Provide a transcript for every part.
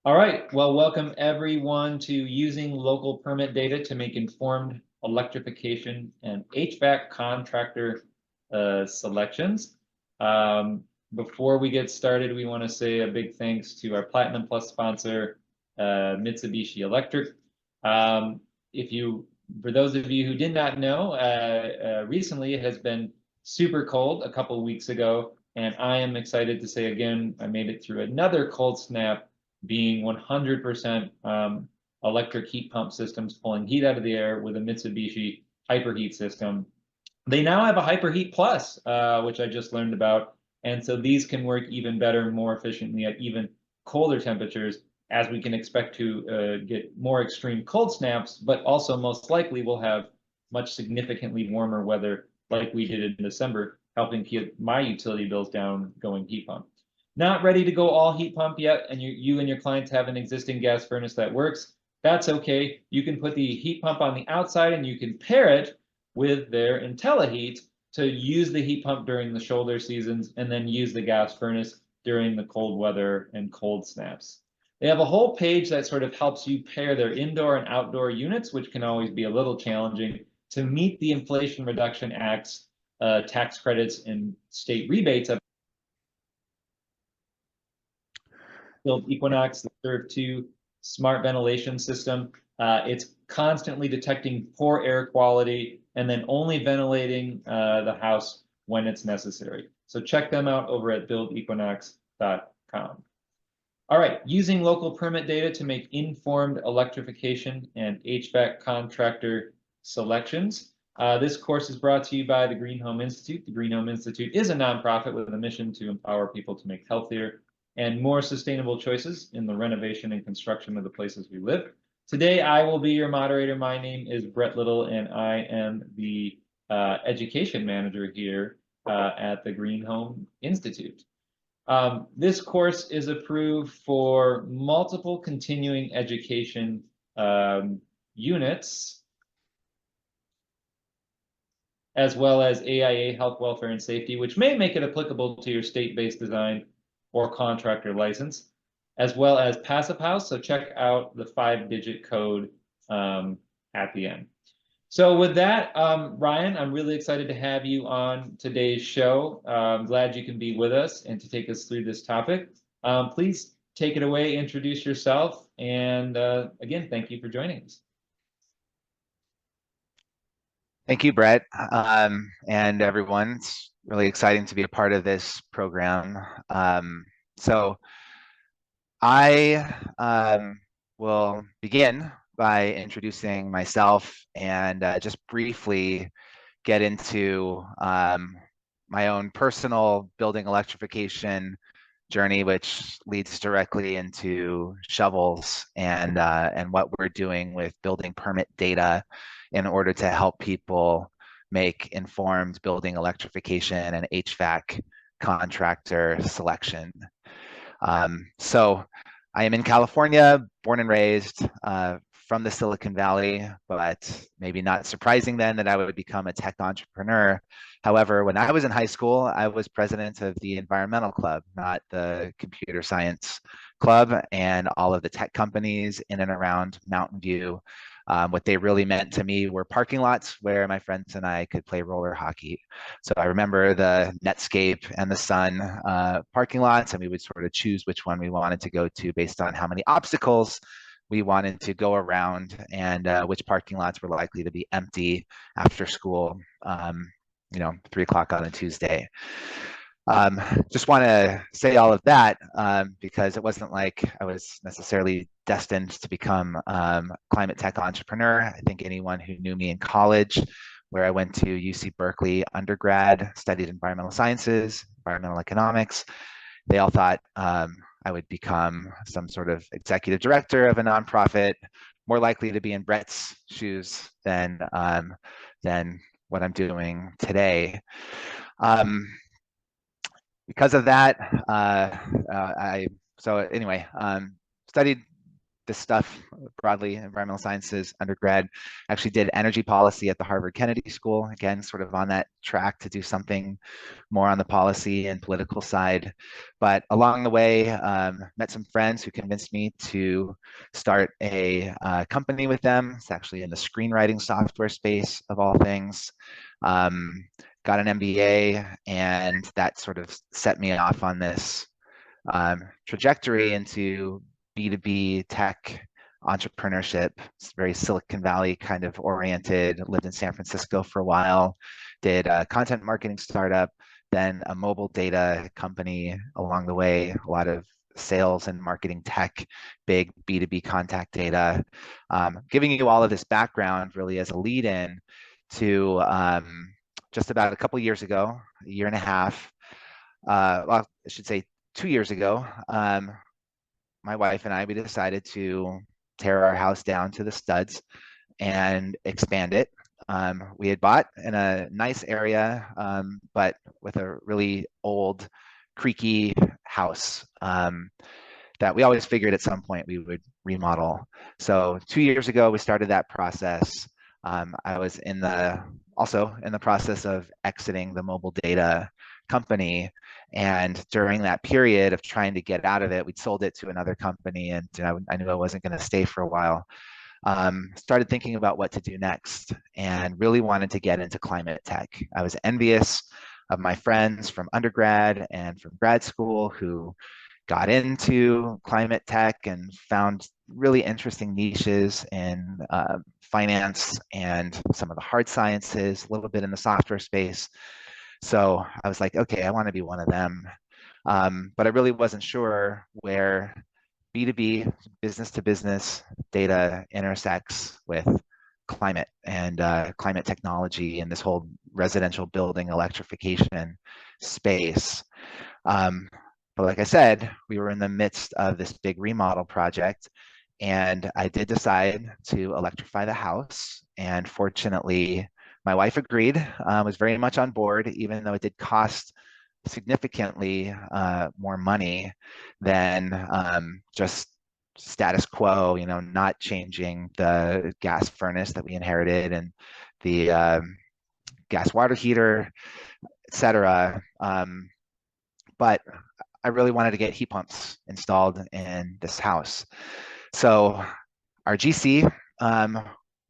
All right, well, welcome everyone to using local permit data to make informed electrification and HVAC contractor selections. Before we get started, we want to say a big thanks to our Platinum Plus sponsor, Mitsubishi Electric. For those of you who did not know, recently it has been super cold a couple of weeks ago, and I am excited to say again, I made it through another cold snap being 100% electric heat pump systems pulling heat out of the air with a Mitsubishi Hyperheat system. They now have a Hyperheat Plus, which I just learned about. And so these can work even better and more efficiently at even colder temperatures, as we can expect to get more extreme cold snaps, but also most likely we'll have much significantly warmer weather like we did in December, helping keep my utility bills down going heat pump. Not ready to go all heat pump yet, and you and your clients have an existing gas furnace that works, that's okay. You can put the heat pump on the outside and you can pair it with their IntelliHeat to use the heat pump during the shoulder seasons and then use the gas furnace during the cold weather and cold snaps. They have a whole page that sort of helps you pair their indoor and outdoor units, which can always be a little challenging, to meet the Inflation Reduction Act's tax credits and state rebates. Build Equinox, the Serve 2 smart ventilation system. It's constantly detecting poor air quality and then only ventilating the house when it's necessary. So check them out over at buildequinox.com. All right, using local permit data to make informed electrification and HVAC contractor selections. This course is brought to you by the GreenHome Institute. The GreenHome Institute is a nonprofit with a mission to empower people to make healthier and more sustainable choices in the renovation and construction of the places we live. Today, I will be your moderator. My name is Brett Little, and I am the education manager here at the GreenHome Institute. This course is approved for multiple continuing education units, as well as AIA Health, Welfare, and Safety, which may make it applicable to your state-based design or contractor license, as well as Passive House. So check out the 5-digit code at the end. So with that, Ryan, I'm really excited to have you on today's show. I'm glad you can be with us and to take us through this topic. Please take it away, introduce yourself, and again, thank you for joining us. Thank you, Brett, and everyone. It's really exciting to be a part of this program. So I will begin by introducing myself and just briefly get into my own personal building electrification journey, which leads directly into shovels and what we're doing with building permit data in order to help people make informed building electrification and HVAC contractor selection. So I am in California, born and raised, from the Silicon Valley, but maybe not surprising then that I would become a tech entrepreneur. However, when I was in high school, I was president of the environmental club, not the computer science club, and all of the tech companies in and around Mountain View. What they really meant to me were parking lots where my friends and I could play roller hockey. So I remember the Netscape and the Sun parking lots, and we would sort of choose which one we wanted to go to based on how many obstacles we wanted to go around and which parking lots were likely to be empty after school, 3 o'clock on a Tuesday. Just want to say all of that because it wasn't like I was necessarily destined to become a climate tech entrepreneur. I think anyone who knew me in college, where I went to UC Berkeley undergrad, studied environmental sciences, environmental economics, they all thought I would become some sort of executive director of a nonprofit, more likely to be in Brett's shoes than what I'm doing today. Because of that, studied this stuff broadly, environmental sciences undergrad. Actually did energy policy at the Harvard Kennedy School, again, sort of on that track to do something more on the policy and political side. But along the way, met some friends who convinced me to start a company with them. It's actually in the screenwriting software space of all things. Got an MBA, and that sort of set me off on this trajectory into B2B tech entrepreneurship. It's very Silicon Valley kind of oriented. Lived in San Francisco for a while, did a content marketing startup, then a mobile data company along the way, a lot of sales and marketing tech, big B2B contact data. Giving you all of this background really as a lead in to just about a couple years ago, a year and a half, well, I should say 2 years ago, my wife and I, we decided to tear our house down to the studs and expand it. We had bought in a nice area, but with a really old, creaky house that we always figured at some point we would remodel. So 2 years ago, we started that process. I was also in the process of exiting the mobile data company. And during that period of trying to get out of it, we'd sold it to another company, and I knew I wasn't going to stay for a while. Started thinking about what to do next, and really wanted to get into climate tech. I was envious of my friends from undergrad and from grad school who got into climate tech and found really interesting niches in finance and some of the hard sciences, a little bit in the software space. So I was like, okay, I want to be one of them. But I really wasn't sure where B2B, business to business data intersects with climate and climate technology and this whole residential building electrification space. But like I said, we were in the midst of this big remodel project, and I did decide to electrify the house. And fortunately, my wife agreed, was very much on board, even though it did cost significantly more money than just status quo, not changing the gas furnace that we inherited and the gas water heater, etc. But I really wanted to get heat pumps installed in this house. So our GC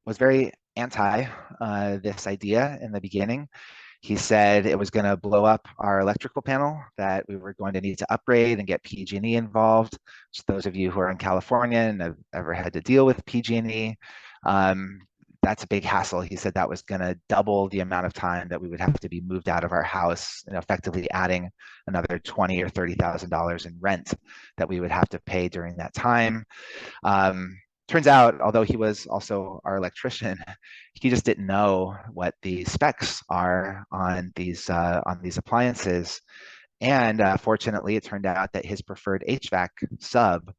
was very anti this idea in the beginning. He said it was going to blow up our electrical panel, that we were going to need to upgrade and get PG&E involved. Just those of you who are in California and have ever had to deal with PG&E, that's a big hassle. He said that was going to double the amount of time that we would have to be moved out of our house, and effectively adding another $20,000 or $30,000 in rent that we would have to pay during that time. Turns out, although he was also our electrician, he just didn't know what the specs are on these appliances. And fortunately, it turned out that his preferred HVAC sub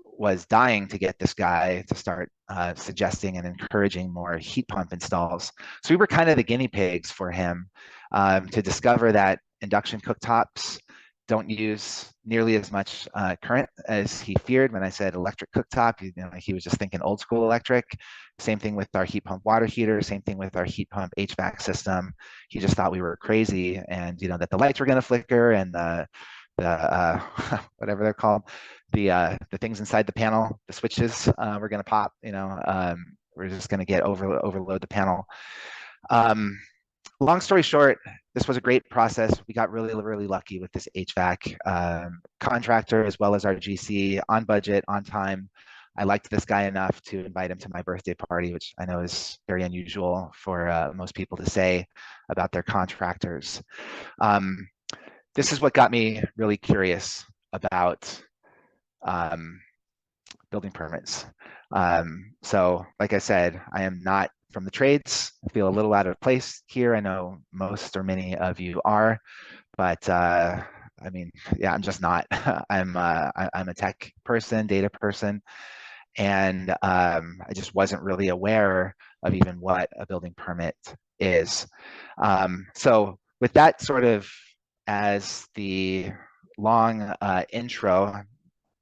was dying to get this guy to start suggesting and encouraging more heat pump installs. So we were kind of the guinea pigs for him to discover that induction cooktops don't use nearly as much current as he feared. When I said electric cooktop, he was just thinking old school electric. Same thing with our heat pump water heater, same thing with our heat pump HVAC system. He just thought we were crazy, and that the lights were going to flicker, and the whatever they're called, the things inside the panel, the switches were going to pop. We're just going to get overload the panel. Long story short, this was a great process. We got really, really lucky with this HVAC contractor, as well as our GC, on budget, on time. I liked this guy enough to invite him to my birthday party, which I know is very unusual for most people to say about their contractors. This is what got me really curious about building permits. So like I said, I am not from the trades. I feel a little out of place here. I know most or many of you are, but I mean, yeah, I'm just not. I'm a tech person, data person, and I just wasn't really aware of even what a building permit is. So with that sort of as the long intro,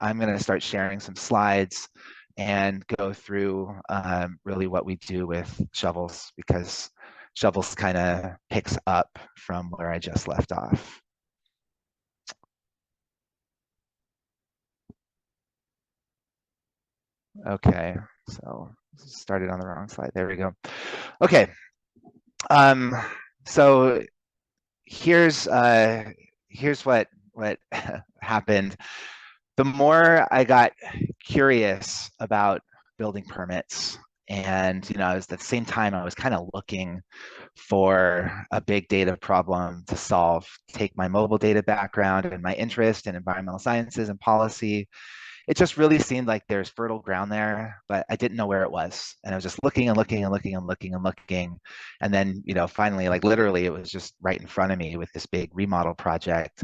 I'm going to start sharing some slides and go through really what we do with shovels, because shovels kind of picks up from where I just left off. Okay, so started on the wrong slide. There we go. Okay, so here's what happened. The more I got curious about building permits, and I was at the same time I was kind of looking for a big data problem to solve. Take my mobile data background and my interest in environmental sciences and policy, it just really seemed like there's fertile ground there, but I didn't know where it was. And I was just looking and looking and looking and looking and looking. And then, finally, like literally, it was just right in front of me with this big remodel project.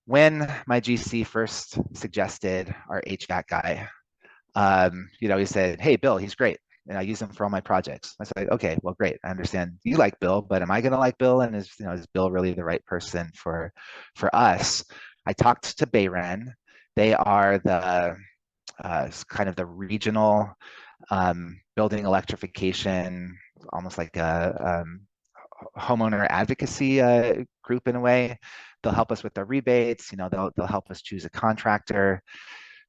When my GC first suggested our HVAC guy, he said, "Hey, Bill, he's great. And I use him for all my projects." I said, "Okay, well, great. I understand you like Bill, but am I going to like Bill? And is Bill really the right person for us?" I talked to Bayren. They are the kind of the regional building electrification, almost like a homeowner advocacy group in a way. They'll help us with the rebates. They'll help us choose a contractor.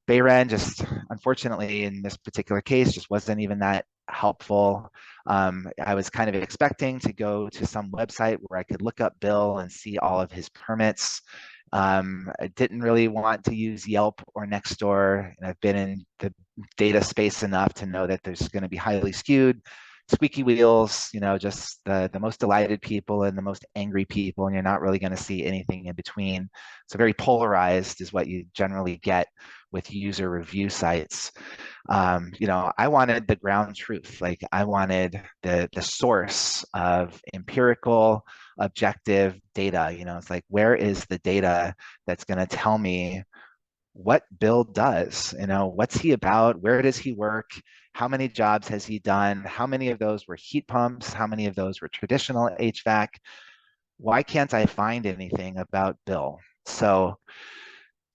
Bayren just, unfortunately, in this particular case, just wasn't even that helpful. I was kind of expecting to go to some website where I could look up Bill and see all of his permits. I didn't really want to use Yelp or Nextdoor, and I've been in the data space enough to know that there's going to be highly skewed, squeaky wheels, just the most delighted people and the most angry people, and you're not really going to see anything in between. So very polarized is what you generally get with user review sites. I wanted the ground truth. Like I wanted the source of empirical, objective data. It's like, where is the data that's going to tell me what Bill does? What's he about? Where does he work? How many jobs has he done? How many of those were heat pumps? How many of those were traditional HVAC? Why can't I find anything about Bill? So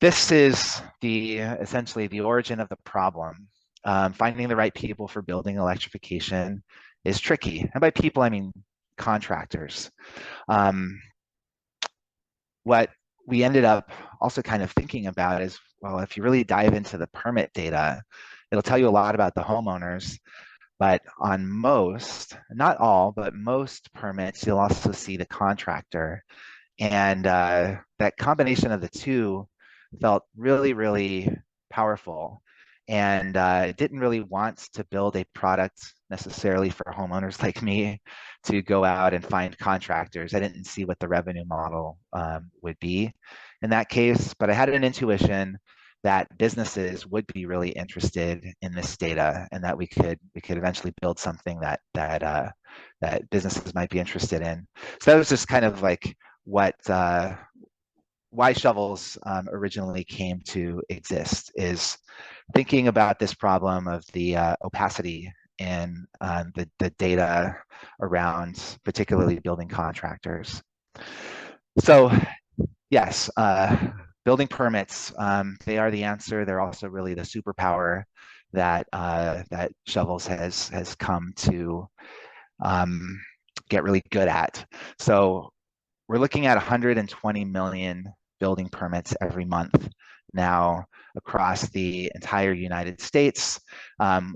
this is essentially the origin of the problem. Finding the right people for building electrification is tricky. And by people, I mean contractors. What we ended up also kind of thinking about is, well, if you really dive into the permit data, it'll tell you a lot about the homeowners. But on most, not all, but most permits, you'll also see the contractor. And that combination of the two felt really, really powerful. And didn't really want to build a product necessarily for homeowners like me to go out and find contractors. I didn't see what the revenue model would be in that case, but I had an intuition that businesses would be really interested in this data, and that we could eventually build something that businesses might be interested in. So that was just kind of like what why shovels originally came to exist, is thinking about this problem of the opacity in the data around particularly building contractors. So yes, building permits, they are the answer. They're also really the superpower that that shovels has come to get really good at. So we're looking at 120 million building permits every month now across the entire United States,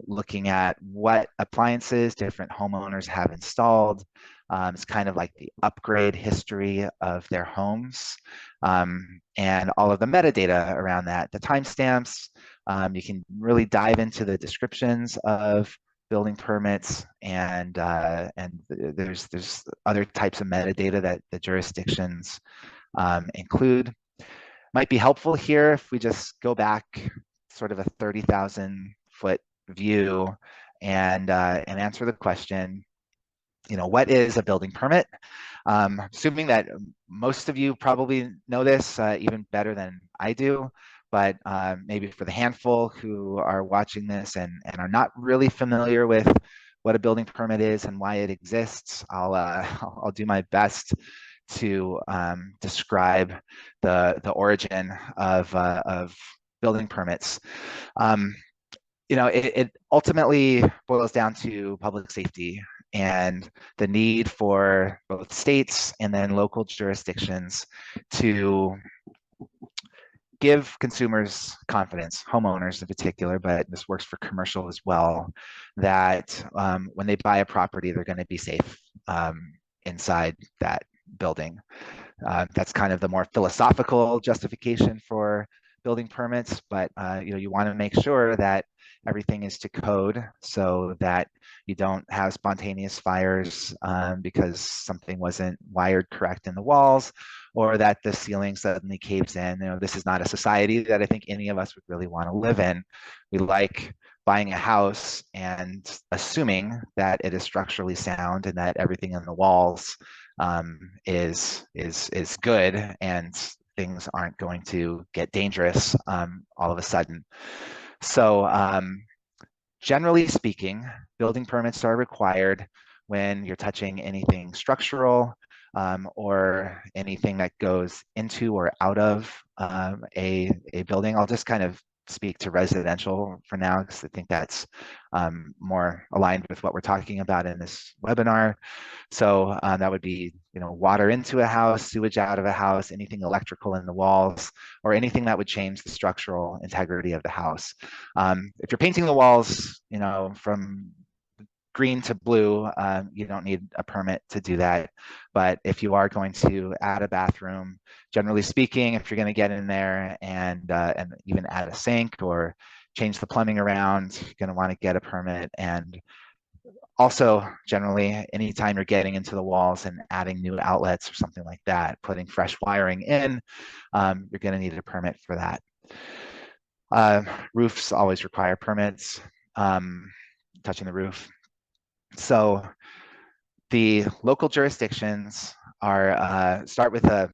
looking at what appliances different homeowners have installed. It's kind of like the upgrade history of their homes, and all of the metadata around that, the timestamps. You can really dive into the descriptions of building permits, and there's other types of metadata that the jurisdictions include. Might be helpful here if we just go back sort of a 30,000 foot view and answer the question, what is a building permit? Assuming that most of you probably know this even better than I do, but maybe for the handful who are watching this and are not really familiar with what a building permit is and why it exists, I'll do my best to describe the origin of building permits. It ultimately boils down to public safety and the need for both states and then local jurisdictions to give consumers confidence, homeowners in particular, but this works for commercial as well, that when they buy a property, they're going to be safe inside that building. That's kind of the more philosophical justification for building permits, but you want to make sure that everything is to code so that you don't have spontaneous fires because something wasn't wired correct in the walls, or that the ceiling suddenly caves in. This is not a society that I think any of us would really want to live in. We like buying a house and assuming that it is structurally sound and that everything in the walls is good and things aren't going to get dangerous all of a sudden. So generally speaking, building permits are required when you're touching anything structural or anything that goes into or out of a building. I'll just kind of speak to residential for now because I think that's more aligned with what we're talking about in this webinar. So that would be, water into a house, sewage out of a house, anything electrical in the walls, or anything that would change the structural integrity of the house. If you're painting the walls, from green to blue, you don't need a permit to do that. But if you are going to add a bathroom, generally speaking, if you're going to get in there and even add a sink or change the plumbing around, you're going to want to get a permit. And also, generally, anytime you're getting into the walls and adding new outlets or something like that, putting fresh wiring in, you're going to need a permit for that. Roofs always require permits, touching the roof. So the local jurisdictions start with a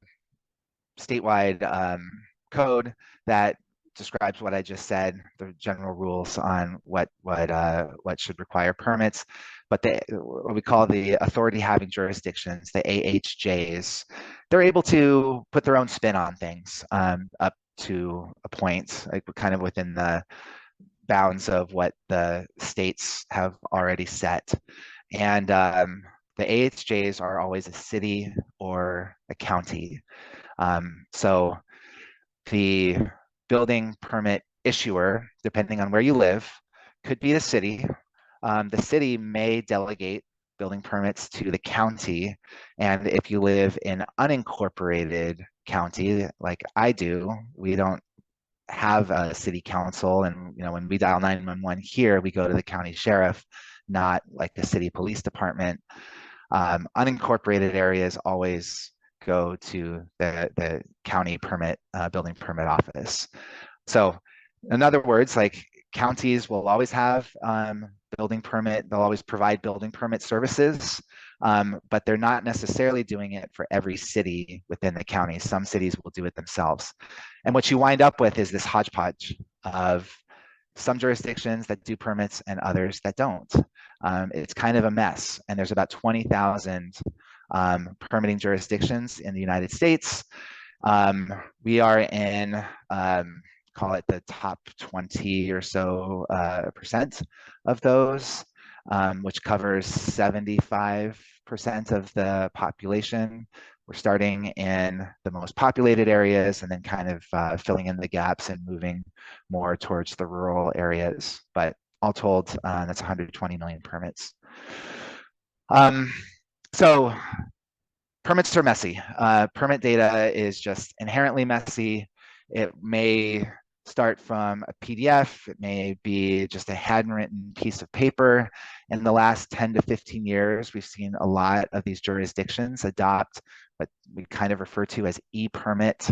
statewide code that describes what I just said, the general rules on what should require permits. But what we call the authority having jurisdictions, the AHJs, they're able to put their own spin on things up to a point, like kind of within the bounds of what the states have already set. And the AHJs are always a city or a county. So the building permit issuer, depending on where you live, could be the city. The city may delegate building permits to the county. And if you live in unincorporated county, like I do, we don't have a city council. And when we dial 911 here, we go to the county sheriff, not like the city police department. Unincorporated areas always go to the county building permit office. So in other words, like counties will always have building permit, they'll always provide building permit services, but they're not necessarily doing it for every city within the county. Some cities will do it themselves. And what you wind up with is this hodgepodge of some jurisdictions that do permits and others that don't. It's kind of a mess. And there's about 20,000 permitting jurisdictions in the United States. We are in, call it the top 20 or so percent of those, which covers 75% of the population. We're starting in the most populated areas and then kind of filling in the gaps and moving more towards the rural areas. But all told, that's 120 million permits. So permits are messy. Permit data is just inherently messy. It may start from a PDF. It may be just a handwritten piece of paper. In the last 10 to 15 years, we've seen a lot of these jurisdictions adopt what we kind of refer to as e-permit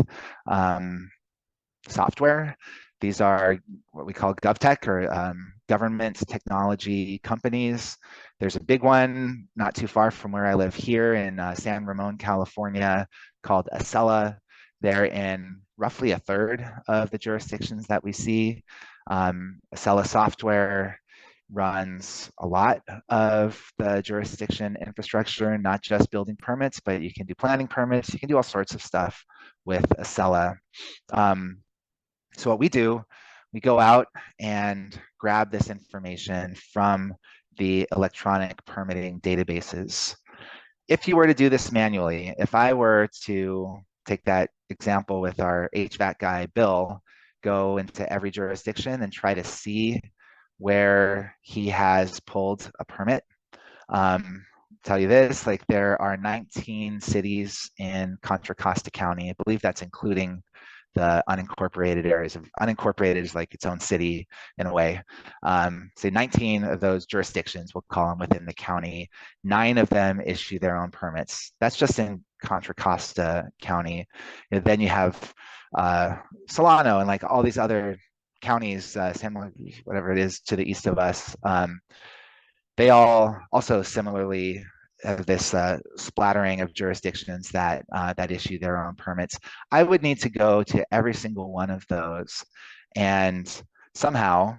software. These are what we call GovTech or government technology companies. There's a big one not too far from where I live here in San Ramon, California, called Acela. They're in roughly a third of the jurisdictions that we see. Acela software runs a lot of the jurisdiction infrastructure, not just building permits, but you can do planning permits. You can do all sorts of stuff with Acela. So what we do, we go out and grab this information from the electronic permitting databases. If you were to do this manually, if I were to take that example with our HVAC guy, Bill, go into every jurisdiction and try to see where he has pulled a permit. Tell you this, like there are 19 cities in Contra Costa County. I believe that's including the unincorporated areas. Unincorporated is like its own city in a way. Say 19 of those jurisdictions, we'll call them within the county. 9 of them issue their own permits. That's just in Contra Costa County. And then you have Solano and like all these other counties, San Juan, whatever it is to the east of us. They all also similarly have this splattering of jurisdictions that that issue their own permits. I would need to go to every single one of those and somehow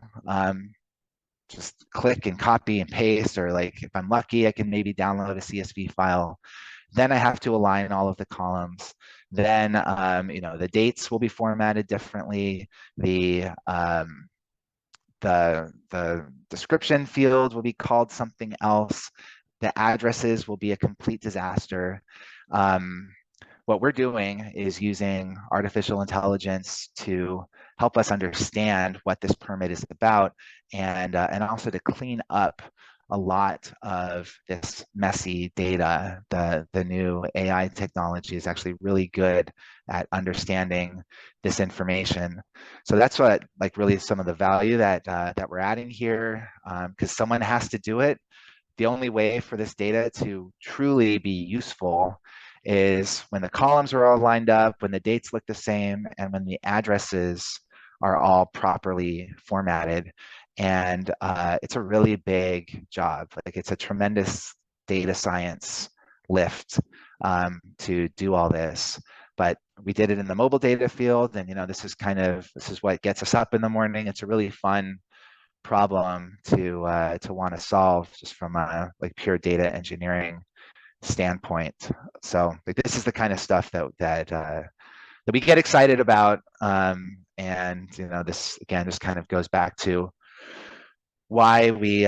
just click and copy and paste, or like if I'm lucky, I can maybe download a CSV file. Then I have to align all of the columns. Then you know, the dates will be formatted differently. The description field will be called something else. The addresses will be a complete disaster. What we're doing is using artificial intelligence to help us understand what this permit is about, and also to clean up a lot of this messy data. The new AI technology is actually really good at understanding this information. So that's what, like, really some of the value that that we're adding here, because someone has to do it. The only way for this data to truly be useful is when the columns are all lined up, when the dates look the same, and when the addresses are all properly formatted. And it's a really big job. Like, it's a tremendous data science lift to do all this. But we did it in the mobile data field, and you know, this is what gets us up in the morning. It's a really fun problem to want to solve just from a like pure data engineering standpoint. So like, this is the kind of stuff that we get excited about, and you know, this again just kind of goes back to why we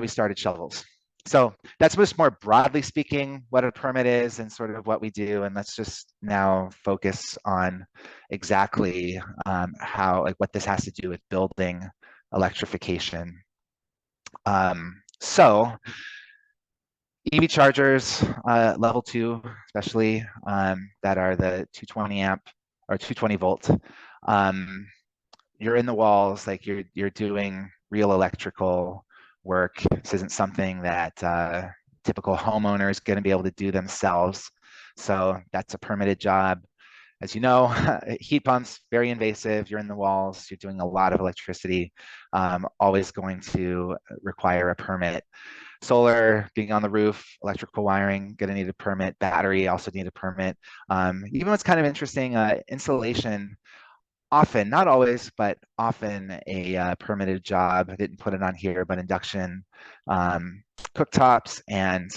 started Shovels. So that's just more broadly speaking what a permit is and sort of what we do. And let's just now focus on exactly how, like, what this has to do with building electrification. So EV chargers, level 2, especially that are the 220 amp or 220 volt. You're in the walls, like you're doing real electrical work. This isn't something that typical homeowner is going to be able to do themselves. So that's a permitted job. As you know, heat pumps, very invasive. You're in the walls, you're doing a lot of electricity, always going to require a permit. Solar, being on the roof, electrical wiring, going to need a permit. Battery, also need a permit. Even what's kind of interesting, insulation, often, not always, but often a permitted job. I didn't put it on here, but induction cooktops, and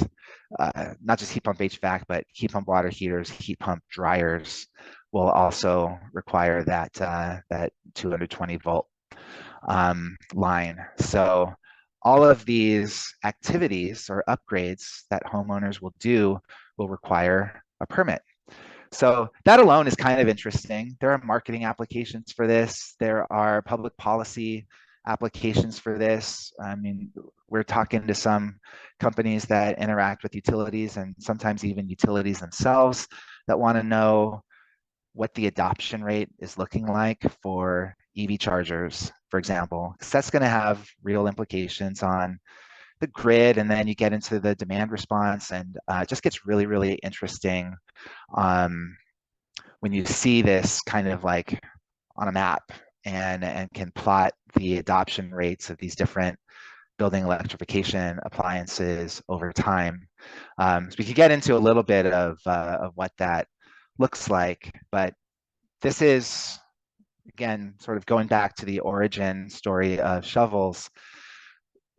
not just heat pump HVAC, but heat pump water heaters, heat pump dryers will also require that that 220 volt line. So all of these activities or upgrades that homeowners will do will require a permit. So that alone is kind of interesting. There are marketing applications for this. There are public policy applications for this. I mean, we're talking to some companies that interact with utilities, and sometimes even utilities themselves, that want to know what the adoption rate is looking like for EV chargers, for example, because that's going to have real implications on the grid. And then you get into the demand response, and it just gets really, really interesting when you see this kind of like on a map, and can plot the adoption rates of these different building electrification appliances over time. So we could get into a little bit of what that looks like, but this is, again, sort of going back to the origin story of Shovels.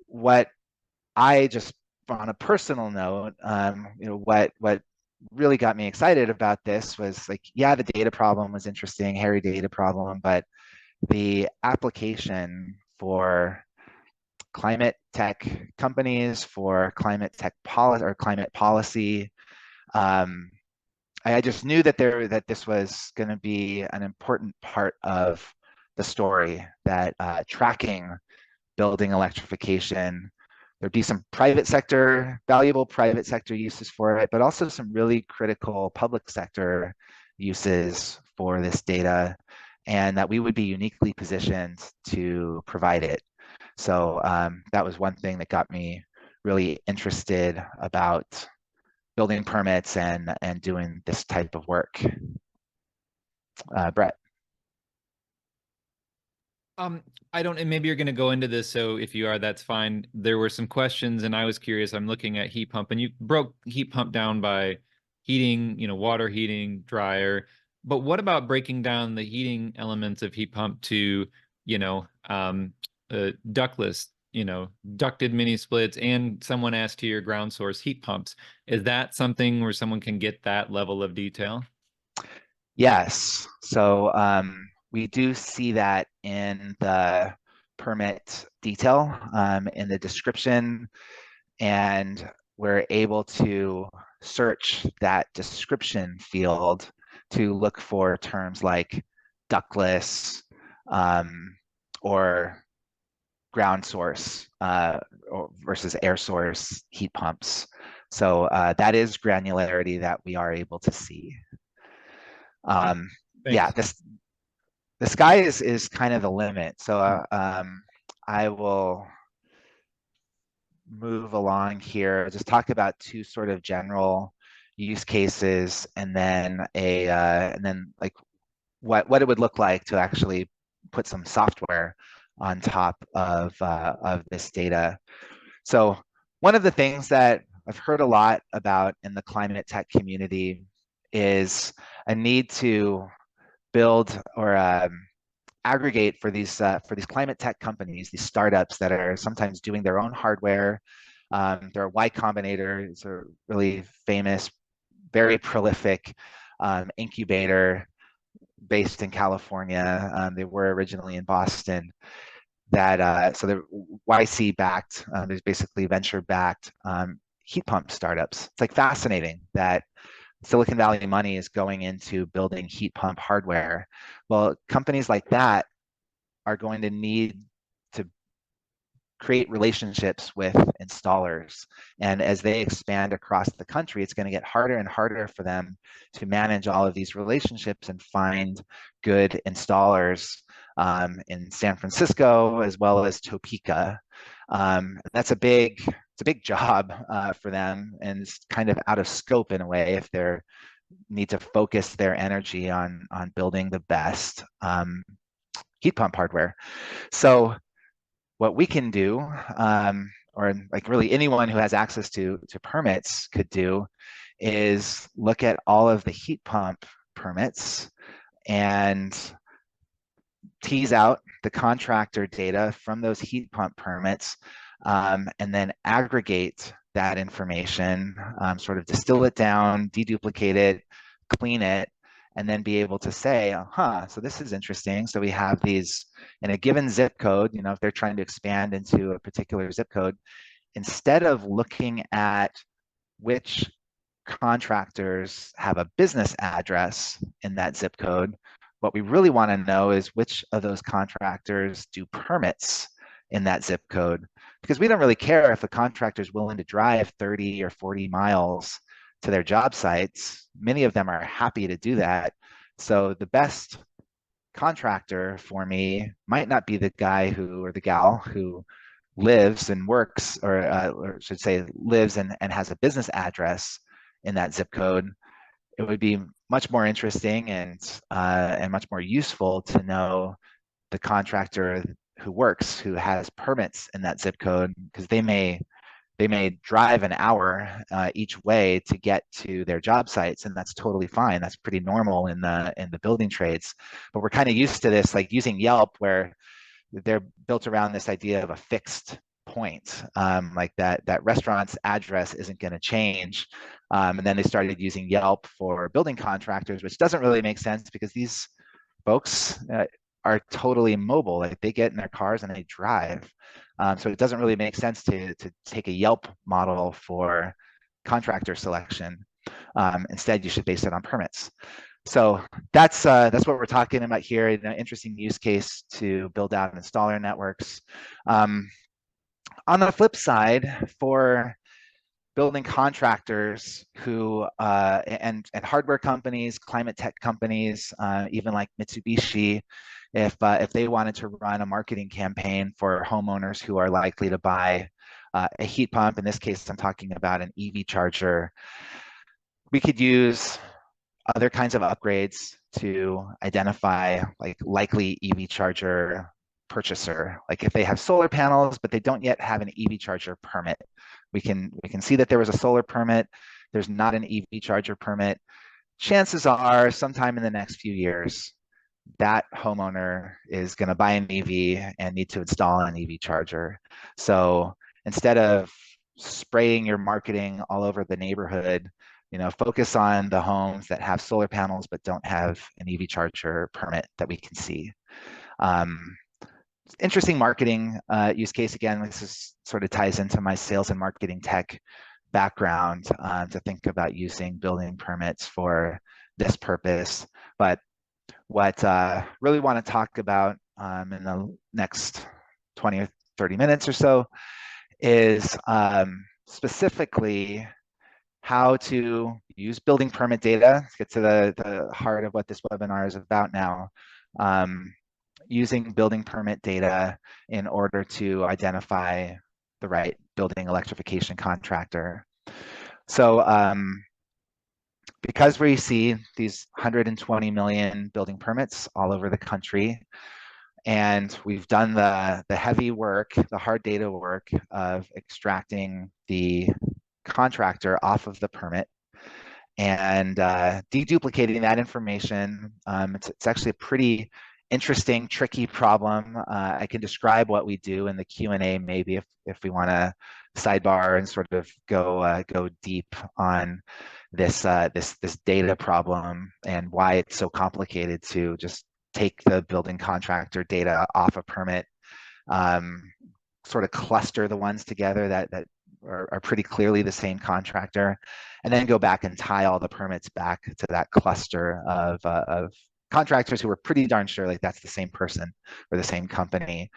what I just, on a personal note, what really got me excited about this was like, yeah, the data problem was interesting, hairy data problem, but the application for climate tech companies, for climate tech policy or climate policy, I just knew that this was going to be an important part of the story, that tracking building electrification. There'd be some private sector, valuable private sector uses for it, but also some really critical public sector uses for this data, and that we would be uniquely positioned to provide it. So that was one thing that got me really interested about building permits and doing this type of work. Brett. I don't, and maybe you're going to go into this, so if you are, that's fine. There were some questions, and I was curious. I'm looking at heat pump, and you broke heat pump down by heating, water heating, dryer. But what about breaking down the heating elements of heat pump to, ductless, ducted mini splits, and someone asked here ground source heat pumps. Is that something where someone can get that level of detail? Yes. So we do see that in the permit detail, in the description, and we're able to search that description field to look for terms like ductless or ground source versus air source heat pumps. So that is granularity that we are able to see. Yeah, the sky is kind of the limit. So I will move along here, just talk about two sort of general use cases, and then like what it would look like to actually put some software on top of this data. So one of the things that I've heard a lot about in the climate tech community is a need to build or aggregate for these climate tech companies, these startups that are sometimes doing their own hardware. There are Y Combinator, it's a really famous, very prolific incubator based in California. They were originally in Boston. So they're YC backed. There's basically venture backed heat pump startups. It's like fascinating that Silicon Valley money is going into building heat pump hardware. Well, companies like that are going to need to create relationships with installers. And as they expand across the country, it's going to get harder and harder for them to manage all of these relationships and find good installers in San Francisco as well as Topeka. That's a big job for them, and it's kind of out of scope in a way if they need to focus their energy on building the best heat pump hardware. So what we can do, or like really anyone who has access to permits could do, is look at all of the heat pump permits and tease out the contractor data from those heat pump permits, and then aggregate that information, sort of distill it down, deduplicate it, clean it, and then be able to say, so this is interesting. So we have these in a given zip code, if they're trying to expand into a particular zip code, instead of looking at which contractors have a business address in that zip code, what we really want to know is which of those contractors do permits in that zip code, because we don't really care if a contractor is willing to drive 30 or 40 miles to their job sites. Many of them are happy to do that. So the best contractor for me might not be the guy or the gal who lives and works, or should say lives and has a business address in that zip code. It would be much more interesting and much more useful to know the contractor who has permits in that zip code, because they may drive an hour each way to get to their job sites, and that's totally fine. That's pretty normal in the building trades. But we're kind of used to this, like using Yelp, where they're built around this idea of a fixed point. Like that restaurant's address isn't going to change. And then they started using Yelp for building contractors, which doesn't really make sense because these folks are totally mobile. Like they get in their cars and they drive. So it doesn't really make sense to take a Yelp model for contractor selection. Instead, you should base it on permits. So that's what we're talking about here. An interesting use case to build out installer networks. On the flip side, for building contractors who and hardware companies, climate tech companies, even like Mitsubishi, if they wanted to run a marketing campaign for homeowners who are likely to buy a heat pump, in this case, I'm talking about an EV charger, we could use other kinds of upgrades to identify like likely EV charger purchaser. Like if they have solar panels, but they don't yet have an EV charger permit, we can see that there was a solar permit. There's not an EV charger permit. Chances are sometime in the next few years, that homeowner is going to buy an EV and need to install an EV charger. So instead of spraying your marketing all over the neighborhood, focus on the homes that have solar panels but don't have an EV charger permit that we can see. Interesting marketing use case. Again, this sort of ties into my sales and marketing tech background to think about using building permits for this purpose. But what I really want to talk about in the next 20 or 30 minutes or so is specifically how to use building permit data. Let's get to the heart of what this webinar is about now. Using building permit data in order to identify the right building electrification contractor. So because we see these 120 million building permits all over the country, and we've done the heavy work, the hard data work of extracting the contractor off of the permit and deduplicating that information. It's actually a pretty interesting, tricky problem. I can describe what we do in the Q&A maybe if we want to sidebar and sort of go deep on this data problem and why it's so complicated to just take the building contractor data off a permit, sort of cluster the ones together that are pretty clearly the same contractor, and then go back and tie all the permits back to that cluster of contractors who were pretty darn sure like that's the same person or the same company.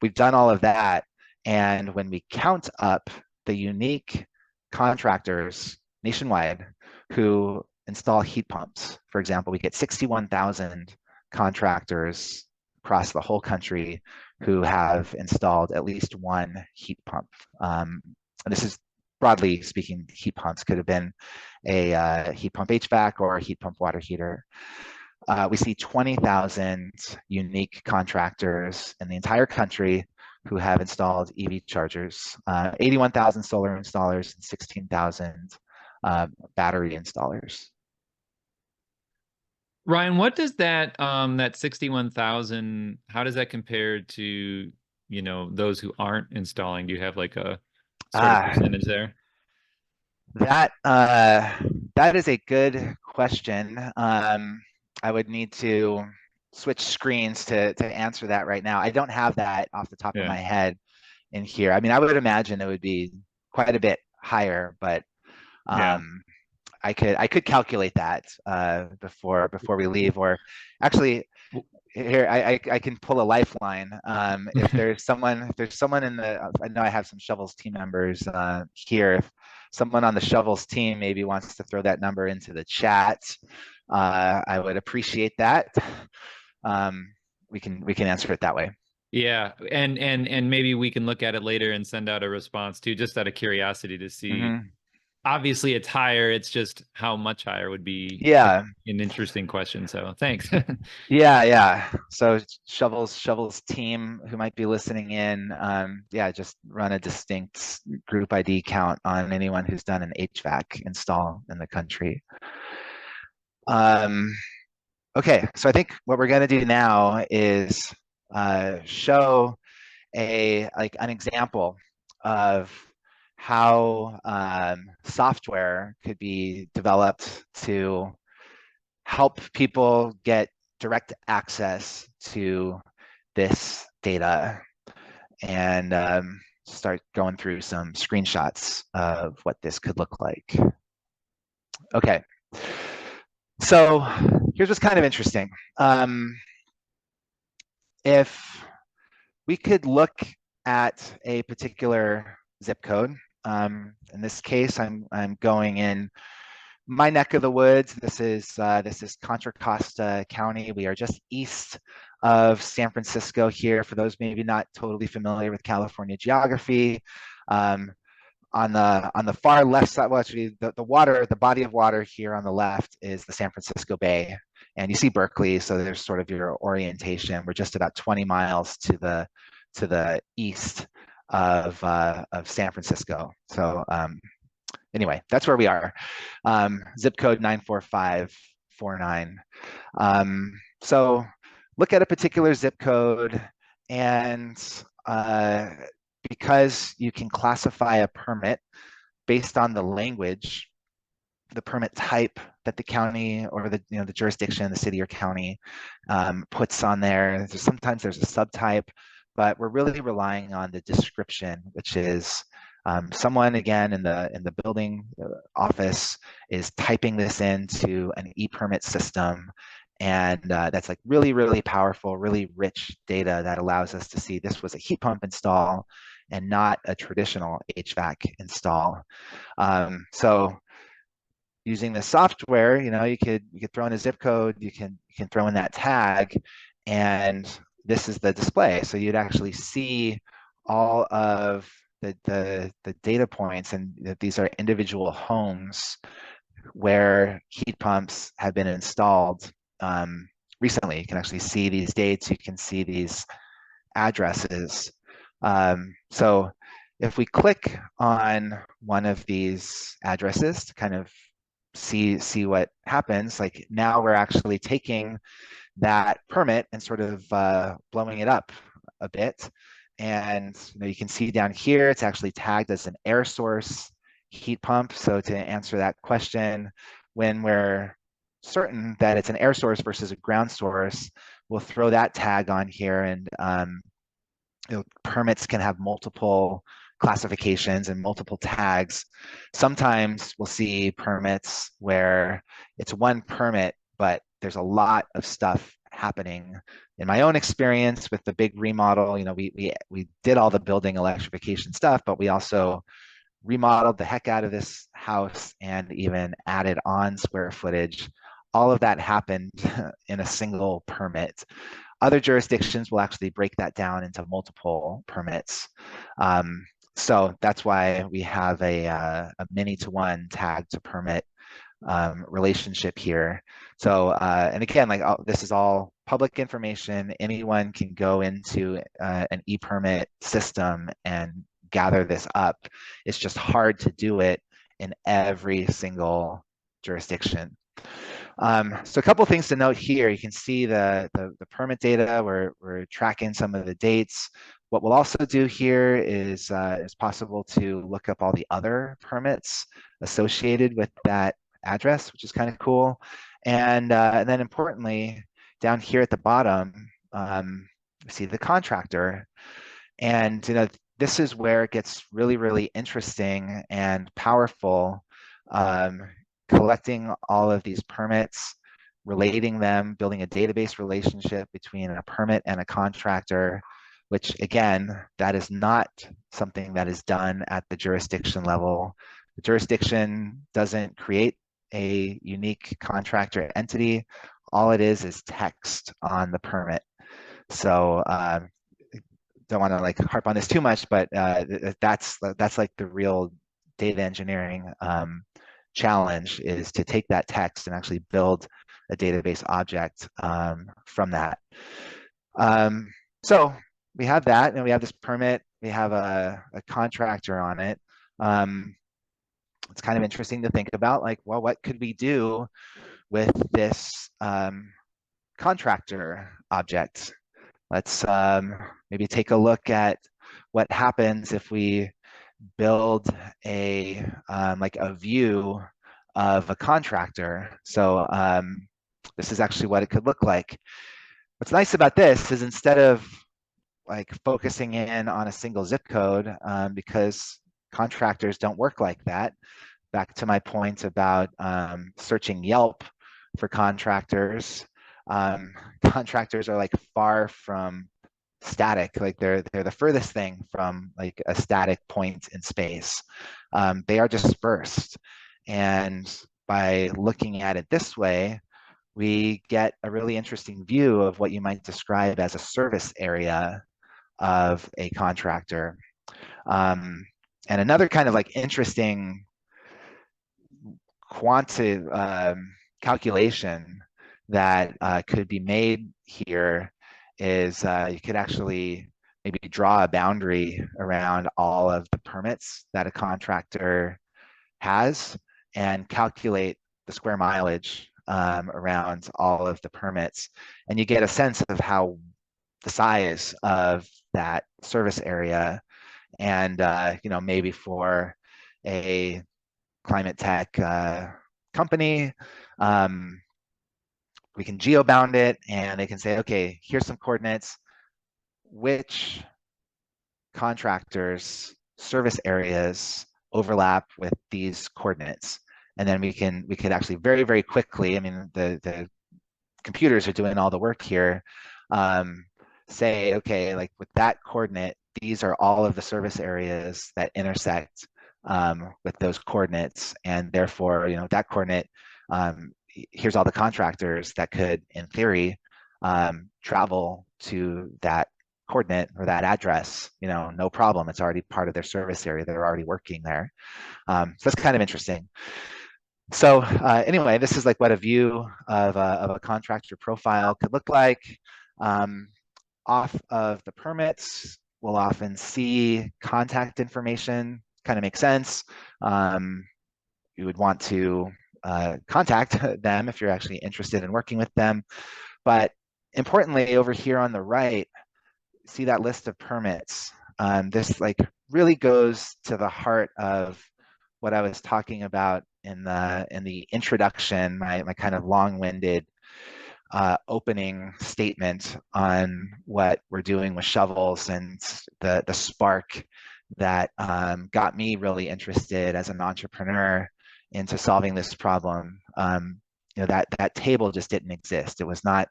We've done all of that, and when we count up the unique contractors nationwide who install heat pumps, for example, we get 61,000 contractors across the whole country who have installed at least one heat pump. This is broadly speaking, heat pumps could have been a heat pump HVAC or a heat pump water heater. We see 20,000 unique contractors in the entire country who have installed EV chargers, 81,000 solar installers, and 16,000 battery installers. Ryan, what does that 61,000, how does that compare to, those who aren't installing? Do you have like a sort of percentage there? That is a good question. I would need to switch screens to answer that right now. I don't have that off the top of my head in here. I mean, I would imagine it would be quite a bit higher, but I could calculate that before we leave. Or actually, here I can pull a lifeline. If there's someone in the, I know I have some Shovels team members here. If someone on the Shovels team maybe wants to throw that number into the chat, I would appreciate that. We can answer it that way. Yeah, and maybe we can look at it later and send out a response too, just out of curiosity to see. Obviously, it's higher. It's just how much higher would be an interesting question. So thanks. Yeah. So Shovels team who might be listening in, just run a distinct group ID count on anyone who's done an HVAC install in the country. Okay, so I think what we're going to do now is show an example of how software could be developed to help people get direct access to this data, and start going through some screenshots of what this could look like. Okay, so here's what's kind of interesting. If we could look at a particular zip code, in this case, I'm going in my neck of the woods. This is Contra Costa County. We are just east of San Francisco here. For those maybe not totally familiar with California geography, on the far left side, well, actually, the body of water here on the left is the San Francisco Bay, and you see Berkeley. So there's sort of your orientation. We're just about 20 miles to the east of San Francisco. So anyway, that's where we are. Zip code 94549. So look at a particular zip code, and because you can classify a permit based on the language, the permit type that the county or the jurisdiction, the city or county puts on there. Sometimes there's a subtype, but we're really relying on the description, which is someone, again, in the building office is typing this into an e-permit system, and that's like really, really powerful, really rich data that allows us to see this was a heat pump install and not a traditional HVAC install. So using the software, you could throw in a zip code, you can throw in that tag, and this is the display. So you'd actually see all of the data points, and these are individual homes where heat pumps have been installed recently. You can actually see these dates, you can see these addresses. So if we click on one of these addresses to kind of see what happens, like now we're actually taking that permit and sort of blowing it up a bit. And you can see down here, it's actually tagged as an air source heat pump. So to answer that question, when we're certain that it's an air source versus a ground source, we'll throw that tag on here, and permits can have multiple classifications and multiple tags. Sometimes we'll see permits where it's one permit, but there's a lot of stuff happening. In my own experience with the big remodel, we did all the building electrification stuff, but we also remodeled the heck out of this house and even added on square footage. All of that happened in a single permit. Other jurisdictions will actually break that down into multiple permits. So that's why we have a many-to-one tag to permit relationship here. So, and again, this is all public information. Anyone can go into an e-permit system and gather this up. It's just hard to do it in every single jurisdiction. So a couple things to note here. You can see the permit data. We're tracking some of the dates. What we'll also do here is it's possible to look up all the other permits associated with that address, which is kind of cool. And then importantly, down here at the bottom, we see the contractor. And this is where it gets really, really interesting and powerful. Collecting all of these permits, relating them, building a database relationship between a permit and a contractor, which again, that is not something that is done at the jurisdiction level. The jurisdiction doesn't create a unique contractor entity. All it is text on the permit. So don't want to harp on this too much, but that's like the real data engineering challenge, is to take that text and actually build a database object from that. So we have that, and we have this permit, we have a contractor on it. It's kind of interesting to think about, well, what could we do with this contractor object? let's maybe take a look at what happens if we build a like a view of a contractor. So this is actually what it could look like. What's nice about this is instead of like focusing in on a single zip code, because contractors don't work like that. Back to my point about searching Yelp for contractors. Contractors are like far from static, like they're the furthest thing from like a static point in space. They are dispersed, and by looking at it this way, we get a really interesting view of what you might describe as a service area of a contractor. And another kind of like interesting calculation that could be made here is you could actually maybe draw a boundary around all of the permits that a contractor has and calculate the square mileage around all of the permits. And you get a sense of how the size of that service area. And, you know, maybe for a climate tech company, we can geo-bound it and they can say, okay, here's some coordinates. Which contractors' service areas overlap with these coordinates? And then we could actually very, very quickly, I mean, the computers are doing all the work here, say, okay, like with that coordinate, these are all of the service areas that intersect with those coordinates, and therefore, you know, that coordinate, here's all the contractors that could, in theory, travel to that coordinate or that address, you know, no problem. It's already part of their service area. They're already working there. So that's kind of interesting. So anyway, this is like what a view of a contractor profile could look like. Off of the permits, we'll often see contact information. Kind of makes sense. You would want to contact them if you're actually interested in working with them. But importantly, over here on the right, see that list of permits. This like really goes to the heart of what I was talking about in the introduction, my kind of long-winded opening statement on what we're doing with shovels and the spark that got me really interested as an entrepreneur into solving this problem. You know, that table just didn't exist. It was not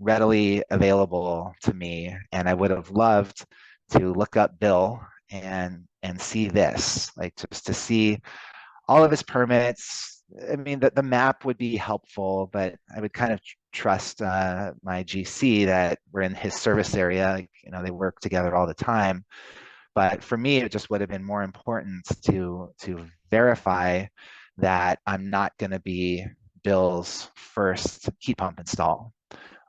readily available to me, and I would have loved to look up Bill and see this, like just to see all of his permits. I mean, the map would be helpful, but I would kind of trust my GC that we're in his service area. Like, you know, they work together all the time. But for me, it just would have been more important to verify that I'm not going to be Bill's first heat pump install.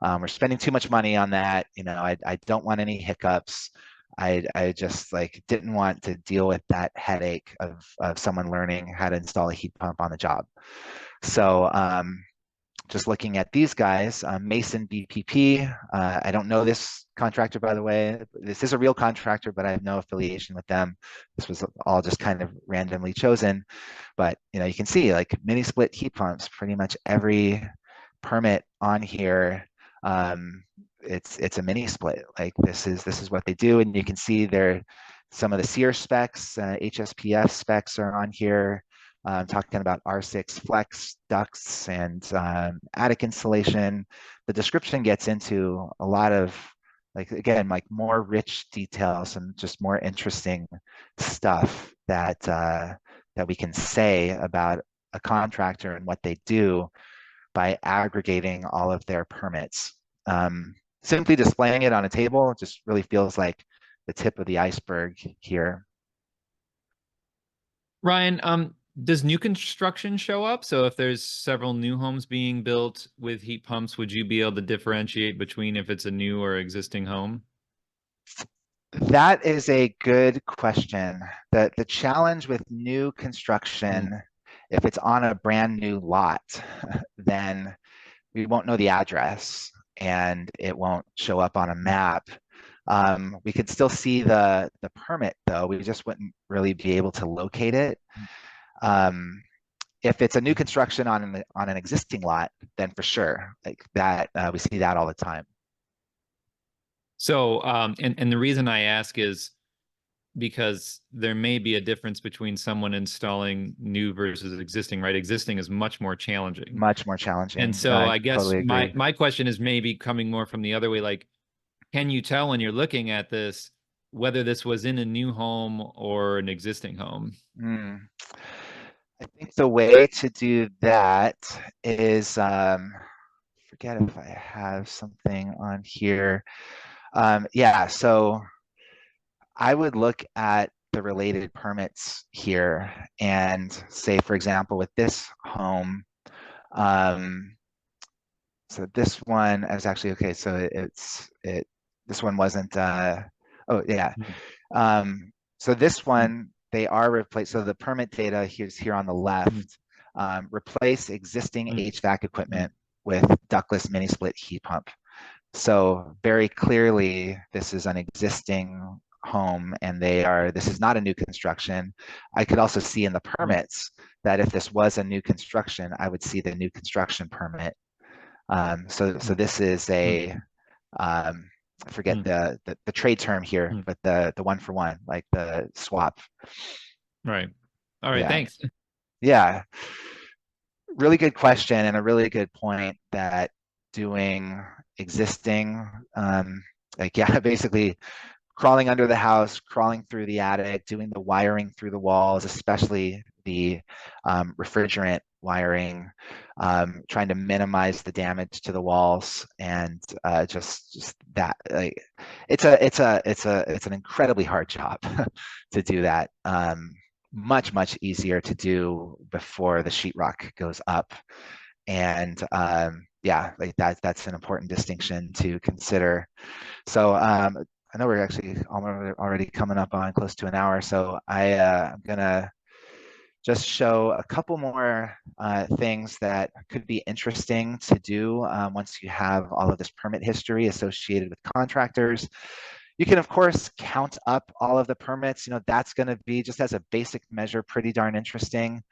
We're spending too much money on that. You know, I don't want any hiccups. I just like didn't want to deal with that headache of someone learning how to install a heat pump on the job. So just looking at these guys, Mason BPP, I don't know this contractor, by the way. This is a real contractor, but I have no affiliation with them. This was all just kind of randomly chosen. But, you know, you can see like mini split heat pumps, pretty much every permit on here, it's a mini split. Like this is what they do, and you can see there some of the CEUS specs, HSPF specs are on here. Talking about R6 flex ducts and attic insulation. The description gets into a lot of, like, again, like more rich details and just more interesting stuff that that we can say about a contractor and what they do by aggregating all of their permits. Simply displaying it on a table just really feels like the tip of the iceberg here. Ryan, does new construction show up? So if there's several new homes being built with heat pumps, would you be able to differentiate between if it's a new or existing home? That is a good question. The challenge with new construction, if it's on a brand new lot, then we won't know the address. and it won't show up on a map. We could still see the permit though, we just wouldn't really be able to locate it. If it's a new construction on an existing lot, then for sure, like that, we see that all the time. So, and the reason I ask is because there may be a difference between someone installing new versus existing, right? Existing is much more challenging. Much more challenging. And so I guess totally agree. my question is maybe coming more from the other way, like, can you tell when you're looking at this whether this was in a new home or an existing home? I think the way to do that is, forget if I have something on here. Yeah, so I would look at the related permits here and say, for example, with this home, so this one is actually, okay, so this one wasn't, oh yeah. So this one, they are replaced. So the permit data here's here on the left, replace existing HVAC equipment with ductless mini split heat pump. So very clearly, this is an existing home and this is not a new construction. I could also see in the permits that if this was a new construction, I would see the new construction permit. So this is a, I forget the trade term here, but the one for one, like the swap. Right. All right. Yeah. Thanks. Yeah. Really good question and a really good point that doing existing, like, yeah, basically crawling under the house, crawling through the attic, doing the wiring through the walls, especially the refrigerant wiring, trying to minimize the damage to the walls, and just that, like, it's an incredibly hard job to do that. Much easier to do before the sheetrock goes up, and yeah, like that's an important distinction to consider. So I know we're actually already coming up on close to an hour, so I'm gonna just show a couple more things that could be interesting to do once you have all of this permit history associated with contractors. You can, of course, count up all of the permits. You know, that's going to be, just as a basic measure, pretty darn interesting.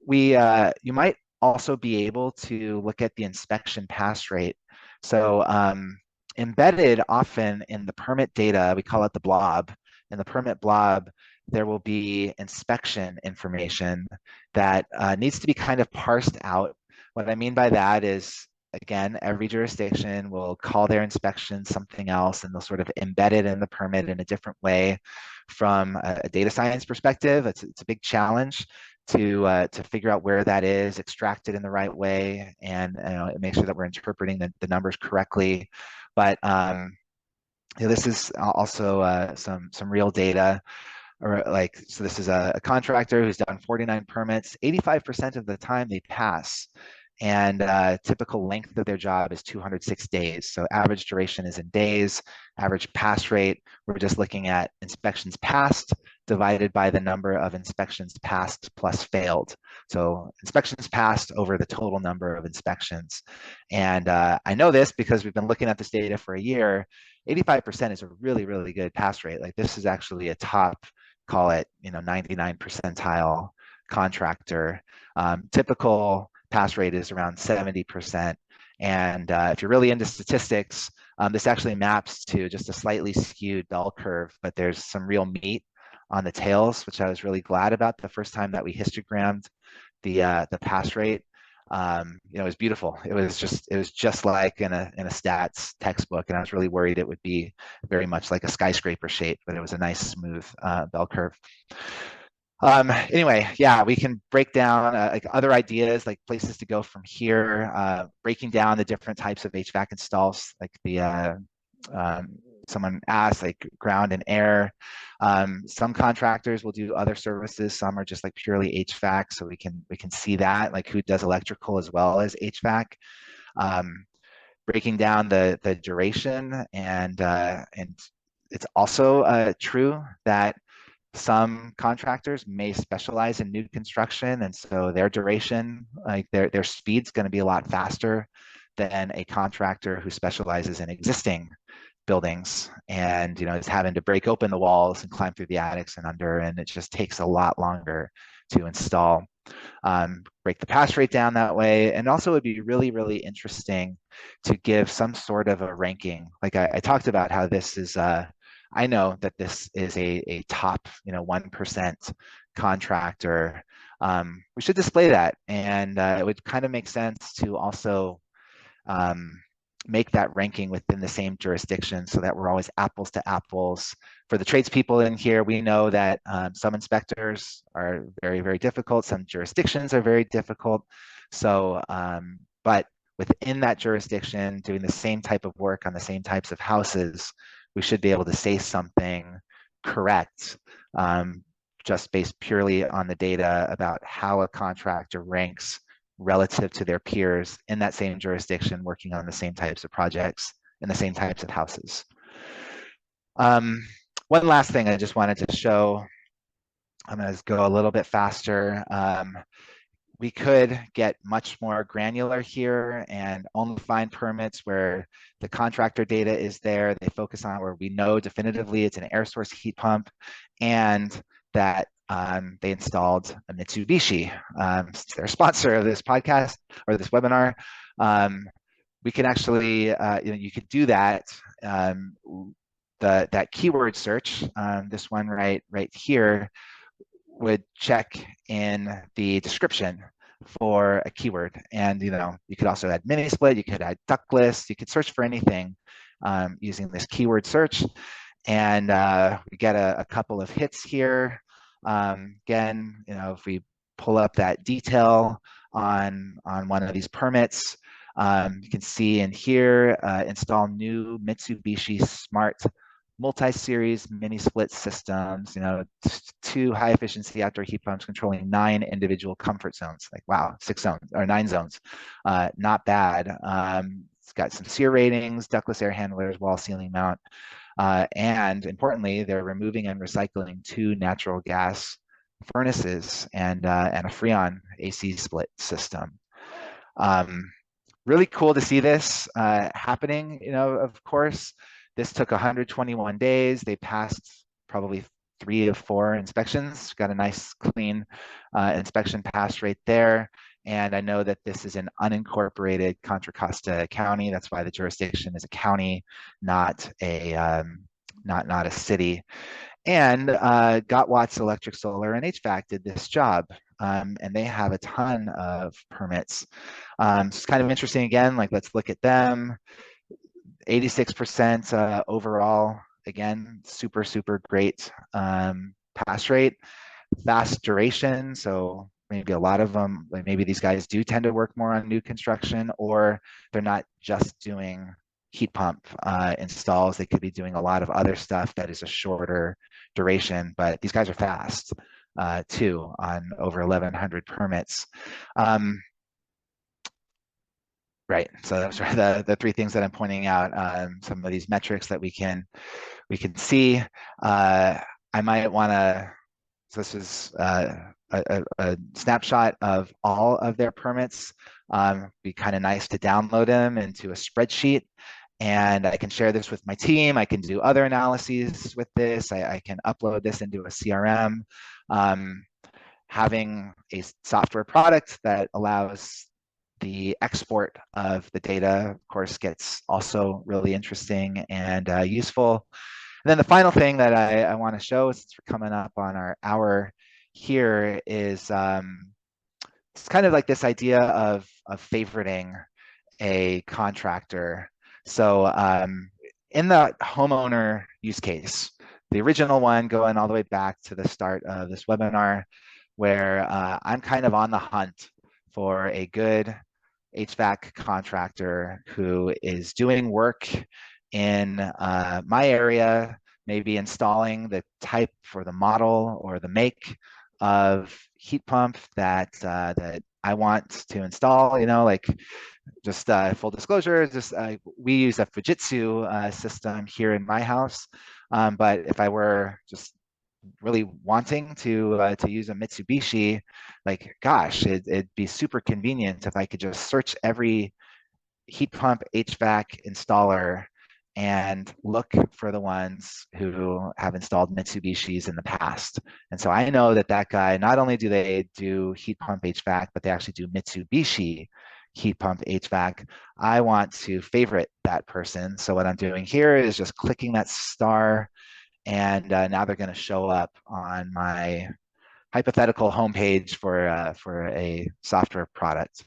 You might also be able to look at the inspection pass rate. So embedded often in the permit data, we call it the blob. In the permit blob, there will be inspection information that needs to be kind of parsed out. What I mean by that is, again, every jurisdiction will call their inspection something else, and they'll sort of embed it in the permit in a different way. From a data science perspective, it's a big challenge to figure out where that is, extract it in the right way, and make sure that we're interpreting the numbers correctly. But this is also some real data. Or like, so this is a contractor who's done 49 permits. 85% of the time they pass, and typical length of their job is 206 days. So average duration is in days. Average pass rate, we're just looking at inspections passed divided by the number of inspections passed plus failed. So inspections passed over the total number of inspections. And I know this because we've been looking at this data for a year. 85% is a really good pass rate. Like, this is actually a top, call it 99 percentile contractor. Typical pass rate is around 70%. And if you're really into statistics, this actually maps to just a slightly skewed bell curve, but there's some real meat on the tails, which I was really glad about the first time that we histogrammed the pass rate. It was beautiful. It was just like in a stats textbook, and I was really worried it would be very much like a skyscraper shape, but it was a nice smooth bell curve. Anyway, yeah, we can break down like other ideas, like places to go from here, breaking down the different types of HVAC installs, like the someone asked, like ground and air. Some contractors will do other services. Some are just like purely HVAC. So we can see that, like who does electrical as well as HVAC. Breaking down the duration, and it's also true that some contractors may specialize in new construction, and so their duration, like their speed's going to be a lot faster than a contractor who specializes in existing buildings and is having to break open the walls and climb through the attics and under, and it just takes a lot longer to install. Break the pass rate down that way. And also it would be really, really interesting to give some sort of a ranking. Like I talked about how this is, I know that this is a top 1% contractor. We should display that, and it would kind of make sense to also make that ranking within the same jurisdiction so that we're always apples to apples. For the tradespeople in here, we know that some inspectors are very, very difficult. Some jurisdictions are very difficult. So, but within that jurisdiction, doing the same type of work on the same types of houses, we should be able to say something correct, just based purely on the data about how a contractor ranks relative to their peers in that same jurisdiction working on the same types of projects and the same types of houses. One last thing I just wanted to show, I'm going to go a little bit faster. We could get much more granular here and only find permits where the contractor data is there. They focus on where we know definitively it's an air source heat pump and that they installed a Mitsubishi. They're a sponsor of this podcast or this webinar. We can actually, you could do that. That keyword search, this one right here, would check in the description for a keyword. And you could also add mini split, you could add ductless, you could search for anything using this keyword search. And we get a couple of hits here. Again, if we pull up that detail on one of these permits, you can see in here, install new Mitsubishi Smart multi-series mini split systems, 2 high efficiency outdoor heat pumps controlling 9 individual comfort zones. Like, wow, 6 zones or 9 zones, not bad. It's got some SEER ratings, ductless air handlers, wall ceiling mount, and importantly, they're removing and recycling 2 natural gas furnaces and a Freon AC split system. Really cool to see this happening. Of course, this took 121 days. They passed probably 3 of 4 inspections. Got a nice clean inspection pass rate there. And I know that this is an unincorporated Contra Costa County. That's why the jurisdiction is a county, not a city. And Got Watts Electric, Solar, and HVAC did this job. And they have a ton of permits. So it's kind of interesting again, like let's look at them. 86% overall, again, super, super great pass rate, fast duration. So maybe a lot of them, like maybe these guys do tend to work more on new construction, or they're not just doing heat pump installs. They could be doing a lot of other stuff that is a shorter duration, but these guys are fast too on over 1,100 permits. Right, so those are the 3 things that I'm pointing out. Some of these metrics that we can see. I might want to. So this is a snapshot of all of their permits. Be kind of nice to download them into a spreadsheet, and I can share this with my team. I can do other analyses with this. I can upload this into a CRM. Having a software product that allows the export of the data, of course, gets also really interesting and useful. And then the final thing that I want to show, since we're coming up on our hour here, is it's kind of like this idea of favoriting a contractor. So in the homeowner use case, the original one going all the way back to the start of this webinar, where I'm kind of on the hunt for a good HVAC contractor who is doing work in my area, maybe installing the type or the model or the make of heat pump that I want to install. Like just full disclosure, just we use a Fujitsu system here in my house, but if I were just really wanting to use a Mitsubishi, like gosh, it'd be super convenient if I could just search every heat pump HVAC installer and look for the ones who have installed Mitsubishis in the past. And so I know that that guy, not only do they do heat pump HVAC, but they actually do Mitsubishi heat pump HVAC. I want to favorite that person. So what I'm doing here is just clicking that star, and now they're going to show up on my hypothetical homepage for a software product.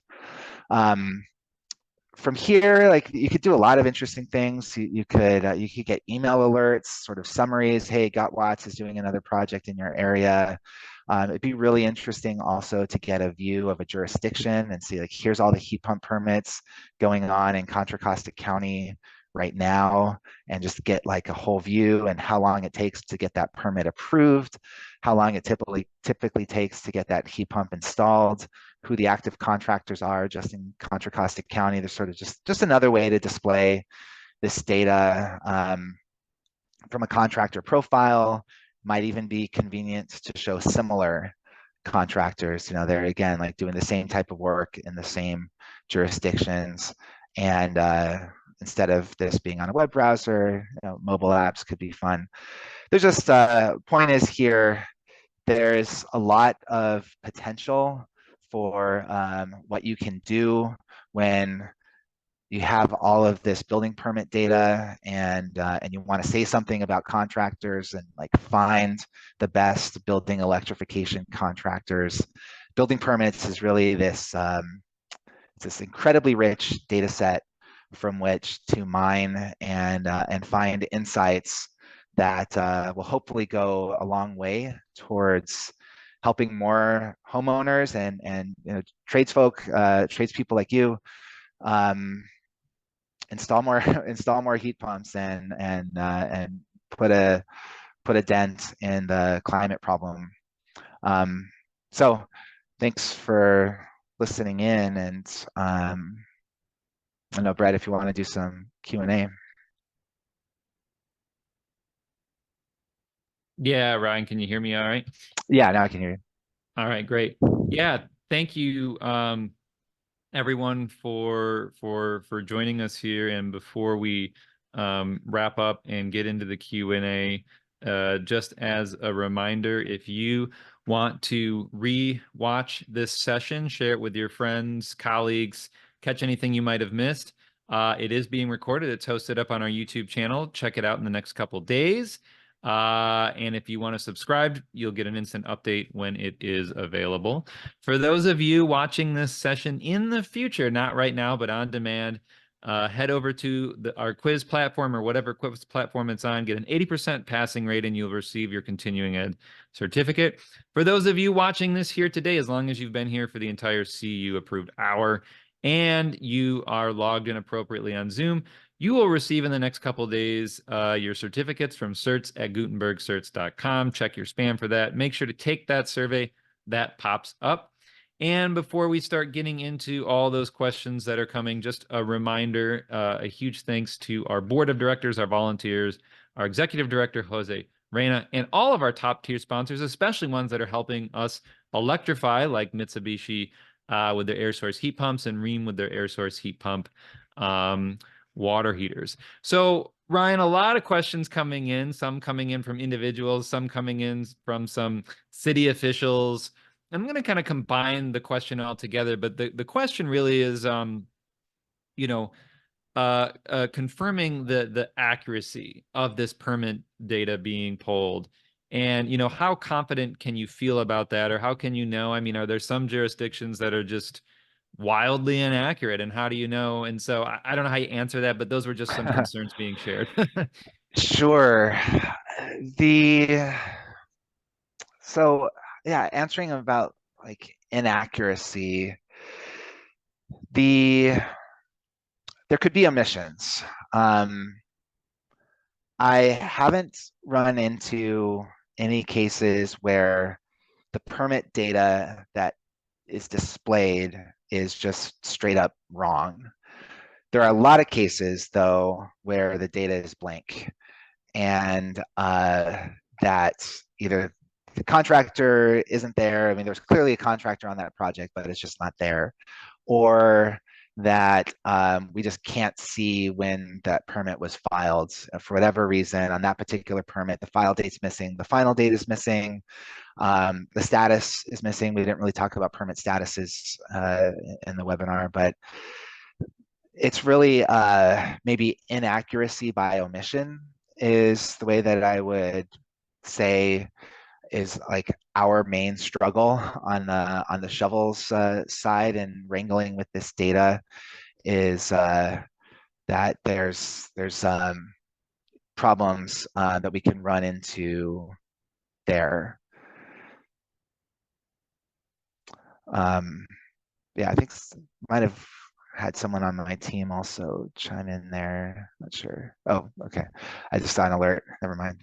From here, like, you could do a lot of interesting things. You could get email alerts, sort of summaries. Hey, Gottwatts is doing another project in your area. It'd be really interesting also to get a view of a jurisdiction and see, like, here's all the heat pump permits going on in Contra Costa County right now, and just get like a whole view, and how long it takes to get that permit approved, how long it typically takes to get that heat pump installed, who the active contractors are just in Contra Costa County. There's sort of just another way to display this data. From a contractor profile, might even be convenient to show similar contractors. You know, they're, again, like, doing the same type of work in the same jurisdictions. And instead of this being on a web browser, you know, mobile apps could be fun. There's just point is here, there's a lot of potential for what you can do when you have all of this building permit data, and you want to say something about contractors and, like, find the best building electrification contractors. Building permits is really this it's this incredibly rich data set from which to mine and find insights that will hopefully go a long way towards helping more homeowners and you know, tradespeople like you install more heat pumps and put a dent in the climate problem. So thanks for listening in, and I know, Brett, if you want to do some Q&A. Yeah, Ryan, can you hear me all right? Yeah, now I can hear you. All right, great. Yeah, thank you, everyone, for joining us here. And before we wrap up and get into the Q&A, just as a reminder, if you want to re-watch this session, share it with your friends, colleagues, catch anything you might have missed, it is being recorded. It's hosted up on our YouTube channel. Check it out in the next couple days. And if you want to subscribe, you'll get an instant update when it is available. For those of you watching this session in the future, not right now, but on demand, head over to our quiz platform, or whatever quiz platform it's on, get an 80% passing rate, and you'll receive your continuing ed certificate. For those of you watching this here today, as long as you've been here for the entire CEU approved hour and you are logged in appropriately on Zoom, you will receive in the next couple of days your certificates from certs@gutenbergcerts.com. Check your spam for that. Make sure to take that survey that pops up. And before we start getting into all those questions that are coming, just a reminder, a huge thanks to our board of directors, our volunteers, our executive director, Jose Reyna, and all of our top tier sponsors, especially ones that are helping us electrify, like Mitsubishi with their air source heat pumps, and Rheem with their air source heat pump water heaters. So, Ryan, a lot of questions coming in, some coming in from individuals, some coming in from some city officials. I'm going to kind of combine the question all together, but the question really is, confirming the accuracy of this permit data being pulled. And, how confident can you feel about that? Or how can you know? I mean, are there some jurisdictions that are just wildly inaccurate, and how do you know? And so I don't know how you answer that, but those were just some concerns being shared. Sure. So yeah, answering about, like, inaccuracy, there could be omissions. I haven't run into any cases where the permit data that is displayed is just straight up wrong. There are a lot of cases, though, where the data is blank, and that either the contractor isn't there. I mean, there's clearly a contractor on that project, but it's just not there. Or that we just can't see when that permit was filed. For whatever reason, on that particular permit, the file date's missing, the final date is missing, the status is missing. We didn't really talk about permit statuses in the webinar, but it's really maybe inaccuracy by omission is the way that I would say is like our main struggle on the shovels side and wrangling with this data is that there's problems that we can run into there. Yeah, I think might have had someone on my team also chime in there. Not sure. Oh, okay. I just saw an alert. Never mind.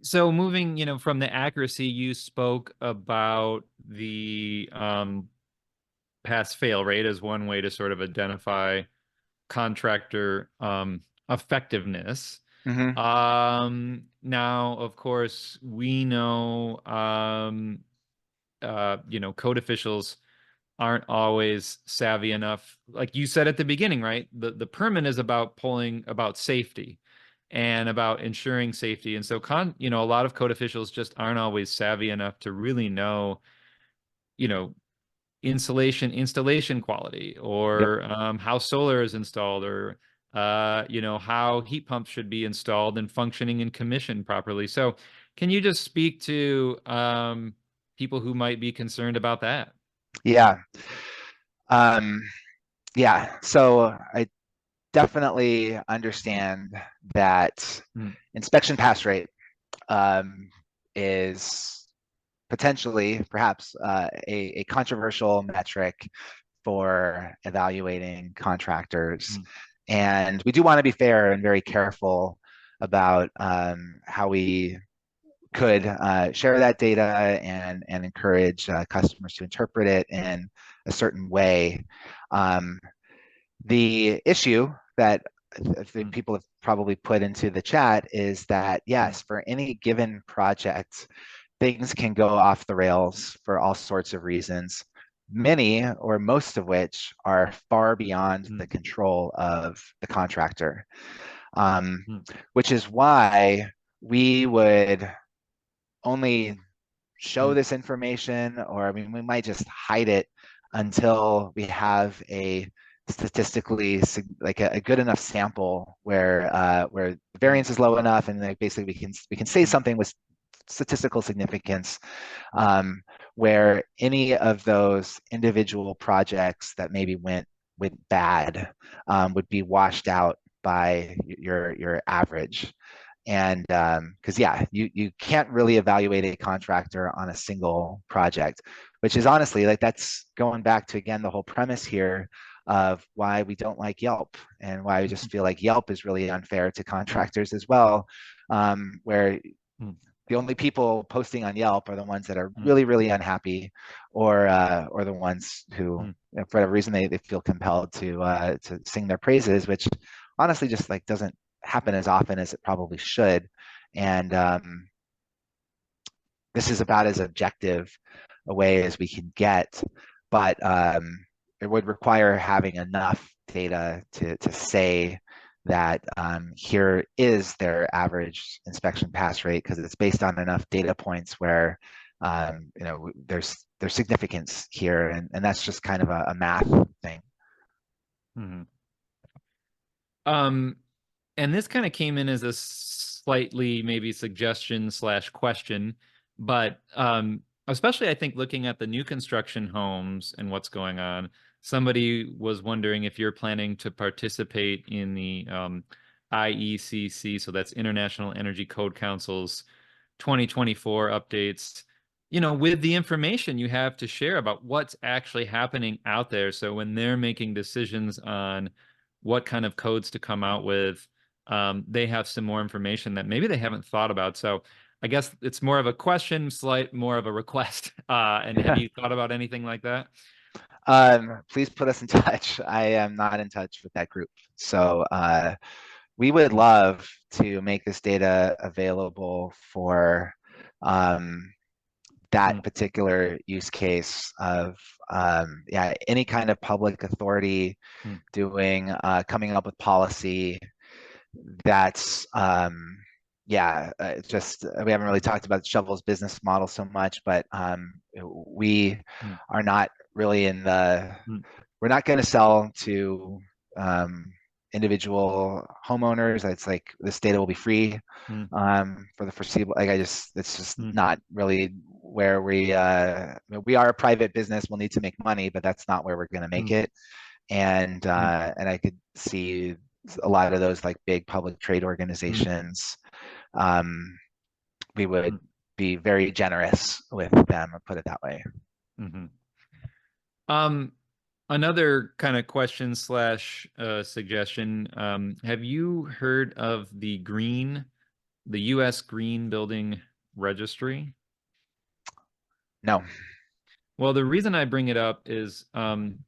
So moving, from the accuracy, you spoke about the pass fail rate as one way to sort of identify contractor effectiveness. Now, of course, we know code officials aren't always savvy enough. Like you said at the beginning, right? The permit is about safety and about ensuring safety. And so a lot of code officials just aren't always savvy enough to really know, installation quality, or how solar is installed, or how heat pumps should be installed and functioning and commissioned properly. So can you just speak to people who might be concerned about that? Yeah. Yeah. So I definitely understand that inspection pass rate is potentially perhaps a controversial metric for evaluating contractors. And we do want to be fair and very careful about how we could share that data and encourage customers to interpret it in a certain way. The issue that I think people have probably put into the chat is that, yes, for any given project, things can go off the rails for all sorts of reasons, many or most of which are far beyond the control of the contractor, which is why we would only show this information, or I mean, we might just hide it until we have a statistically like a good enough sample where the variance is low enough, and like basically we can say something with statistical significance, where any of those individual projects that maybe went bad would be washed out by your average. And because you can't really evaluate a contractor on a single project, which is honestly, like, that's going back to, again, the whole premise here of why we don't like Yelp, and why we just feel like Yelp is really unfair to contractors as well, where the only people posting on Yelp are the ones that are really, really unhappy, or the ones who, for whatever reason, they feel compelled to sing their praises, which honestly just like doesn't happen as often as it probably should. And this is about as objective a way as we can get, but it would require having enough data to say that here is their average inspection pass rate, because it's based on enough data points where there's significance here, and that's just kind of a math thing. And this kind of came in as a slightly maybe suggestion / question, but especially I think looking at the new construction homes and what's going on, somebody was wondering if you're planning to participate in the IECC, so that's International Energy Code Council's 2024 updates, with the information you have to share about what's actually happening out there. So when they're making decisions on what kind of codes to come out with, they have some more information that maybe they haven't thought about. So I guess it's more of a question, more of a request. And have you thought about anything like that? Please put us in touch. I am not in touch with that group. So we would love to make this data available for that particular use case of yeah, any kind of public authority doing coming up with policy that's yeah, it's just we haven't really talked about Shovel's business model so much, but we are not really in the we're not going to sell to individual homeowners. It's like this data will be free for the foreseeable. Like it's just not really where we are a private business. We'll need to make money, but that's not where we're going to make it. And I could see a lot of those like big public trade organizations. We would be very generous with them, put it that way. Another kind of question slash suggestion. Have you heard of the U.S. Green Building Registry? No. Well, the reason I bring it up is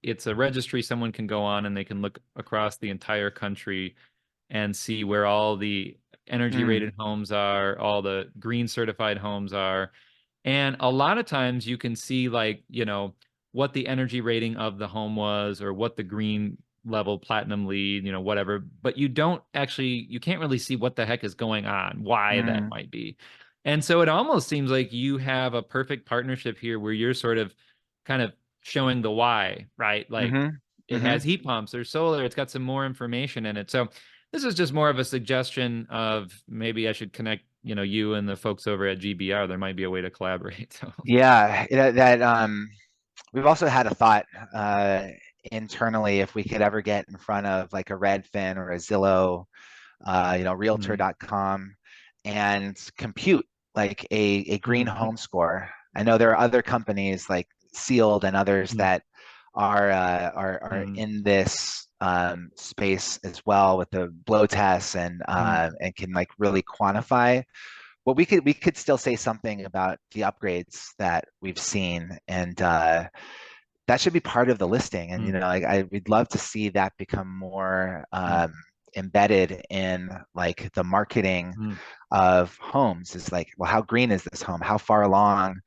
it's a registry someone can go on and they can look across the entire country and see where all the energy rated homes are, all the green certified homes are. And a lot of times you can see like, you know, what the energy rating of the home was or what the green level platinum lead, you know, whatever, but you can't really see what the heck is going on, why that might be. And so it almost seems like you have a perfect partnership here where you're sort of kind of showing the why, right? Like it has heat pumps or solar, it's got some more information in it. So this is just more of a suggestion of maybe I should connect, you know, you and the folks over at GBR. There might be a way to collaborate. So. Yeah, that we've also had a thought internally if we could ever get in front of like a Redfin or a Zillow, you know, Realtor.com and compute like a green home score. I know there are other companies like Sealed and others that are in this space as well with the blow tests and can like really quantify. Well, we could still say something about the upgrades that we've seen, and that should be part of the listing. And you know, like we'd love to see that become more embedded in like the marketing of homes. Is like, well, how green is this home? How far along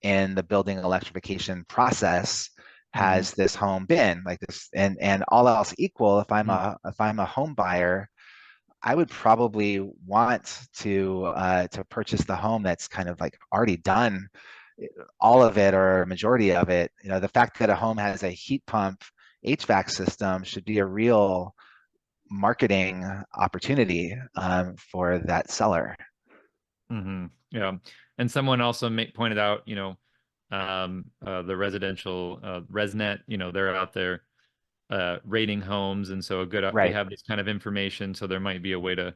in the building electrification process has this home been? Like this, and all else equal, if I'm a home buyer, I would probably want to purchase the home that's kind of like already done all of it or a majority of it. You know, the fact that a home has a heat pump HVAC system should be a real marketing opportunity for that seller. Yeah, and someone also pointed out, you know, the residential ResNet, you know, they're out there rating homes, and so they have this kind of information, so there might be a way to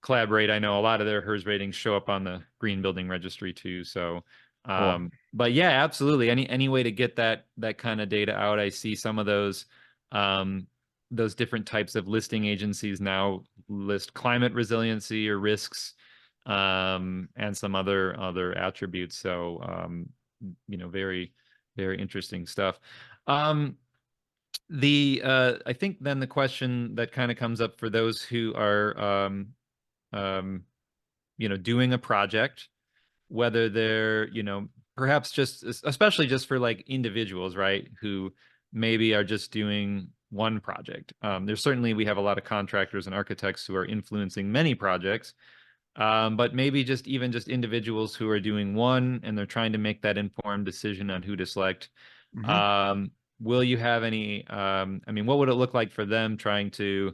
collaborate. I know a lot of their HERS ratings show up on the Green Building Registry too. So cool. But yeah, absolutely, any way to get that kind of data out. I see some of those different types of listing agencies now list climate resiliency or risks and some other attributes. So you know, very, very interesting stuff. I think then the question that kind of comes up for those who are you know, doing a project, whether they're, you know, perhaps just, especially just for like individuals, right, who maybe are just doing one project. There's certainly, we have a lot of contractors and architects who are influencing many projects, but maybe just individuals who are doing one and they're trying to make that informed decision on who to select. Will you have any, I mean, what would it look like for them trying to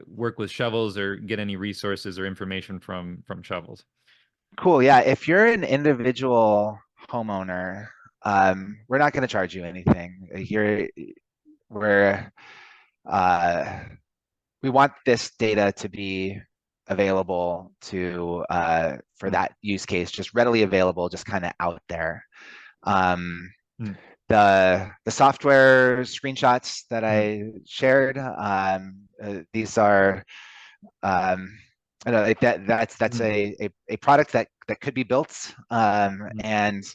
work with Shovels or get any resources or information from Shovels? Cool. Yeah. If you're an individual homeowner, we're not going to charge you anything. We want this data to be available to for that use case, just readily available, just kind of out there. The software screenshots that I shared, these are I know that's a product that could be built, and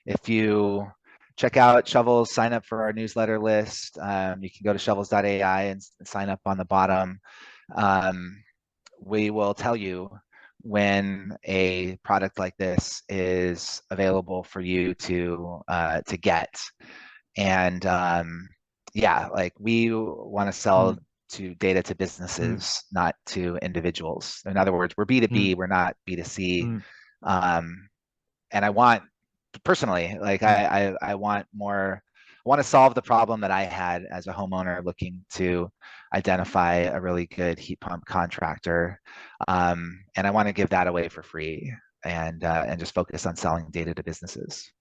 if you check out Shovels, sign up for our newsletter list. You can go to shovels.ai and sign up on the bottom. We will tell you when a product like this is available for you to get. And yeah, like we want to sell to data to businesses, not to individuals. In other words, we're B2B, we're not B2C. And I want, personally, like I want more, I want to solve the problem that I had as a homeowner looking to identify a really good heat pump contractor. And I want to give that away for free and just focus on selling data to businesses.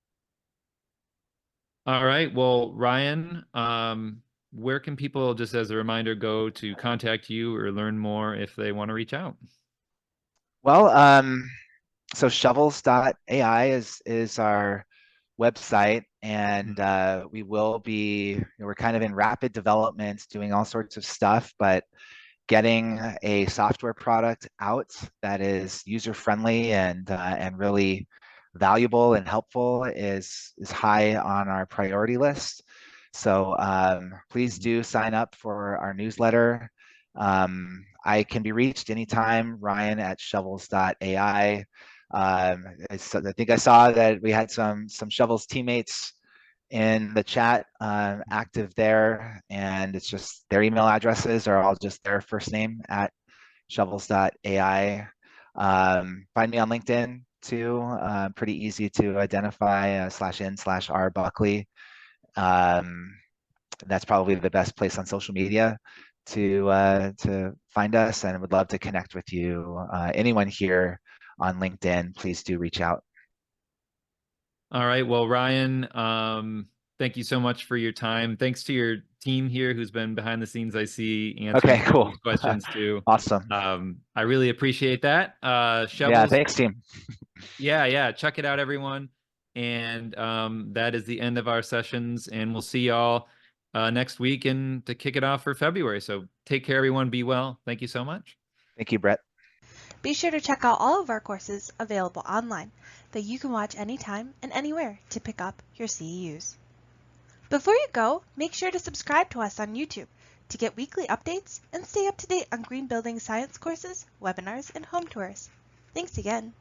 All right. Well, Ryan, where can people, just as a reminder, go to contact you or learn more if they want to reach out? Well, so shovels.ai is our website, and we will be, we're kind of in rapid development, doing all sorts of stuff, but getting a software product out that is user-friendly and really valuable and helpful is high on our priority list. So please do sign up for our newsletter. I can be reached anytime, Ryan at shovels.ai. I think I saw that we had some Shovels teammates in the chat active there, and it's just their email addresses are all just their first name at shovels.ai. Find me on LinkedIn too, pretty easy to identify, /n/R Buckley. That's probably the best place on social media to find us, and would love to connect with you. Anyone here on LinkedIn, please do reach out. All right. Well, Ryan, thank you so much for your time. Thanks to your team here who's been behind the scenes, I see, answering cool. these questions too. Awesome. I really appreciate that. Shovels, yeah, thanks, team. Yeah. Check it out, everyone. And that is the end of our sessions, and we'll see y'all next week and to kick it off for February. So take care, everyone. Be well. Thank you so much. Thank you, Brett. Be sure to check out all of our courses available online that you can watch anytime and anywhere to pick up your CEUs. Before you go, make sure to subscribe to us on YouTube to get weekly updates and stay up to date on green building science courses, webinars, and home tours. Thanks again.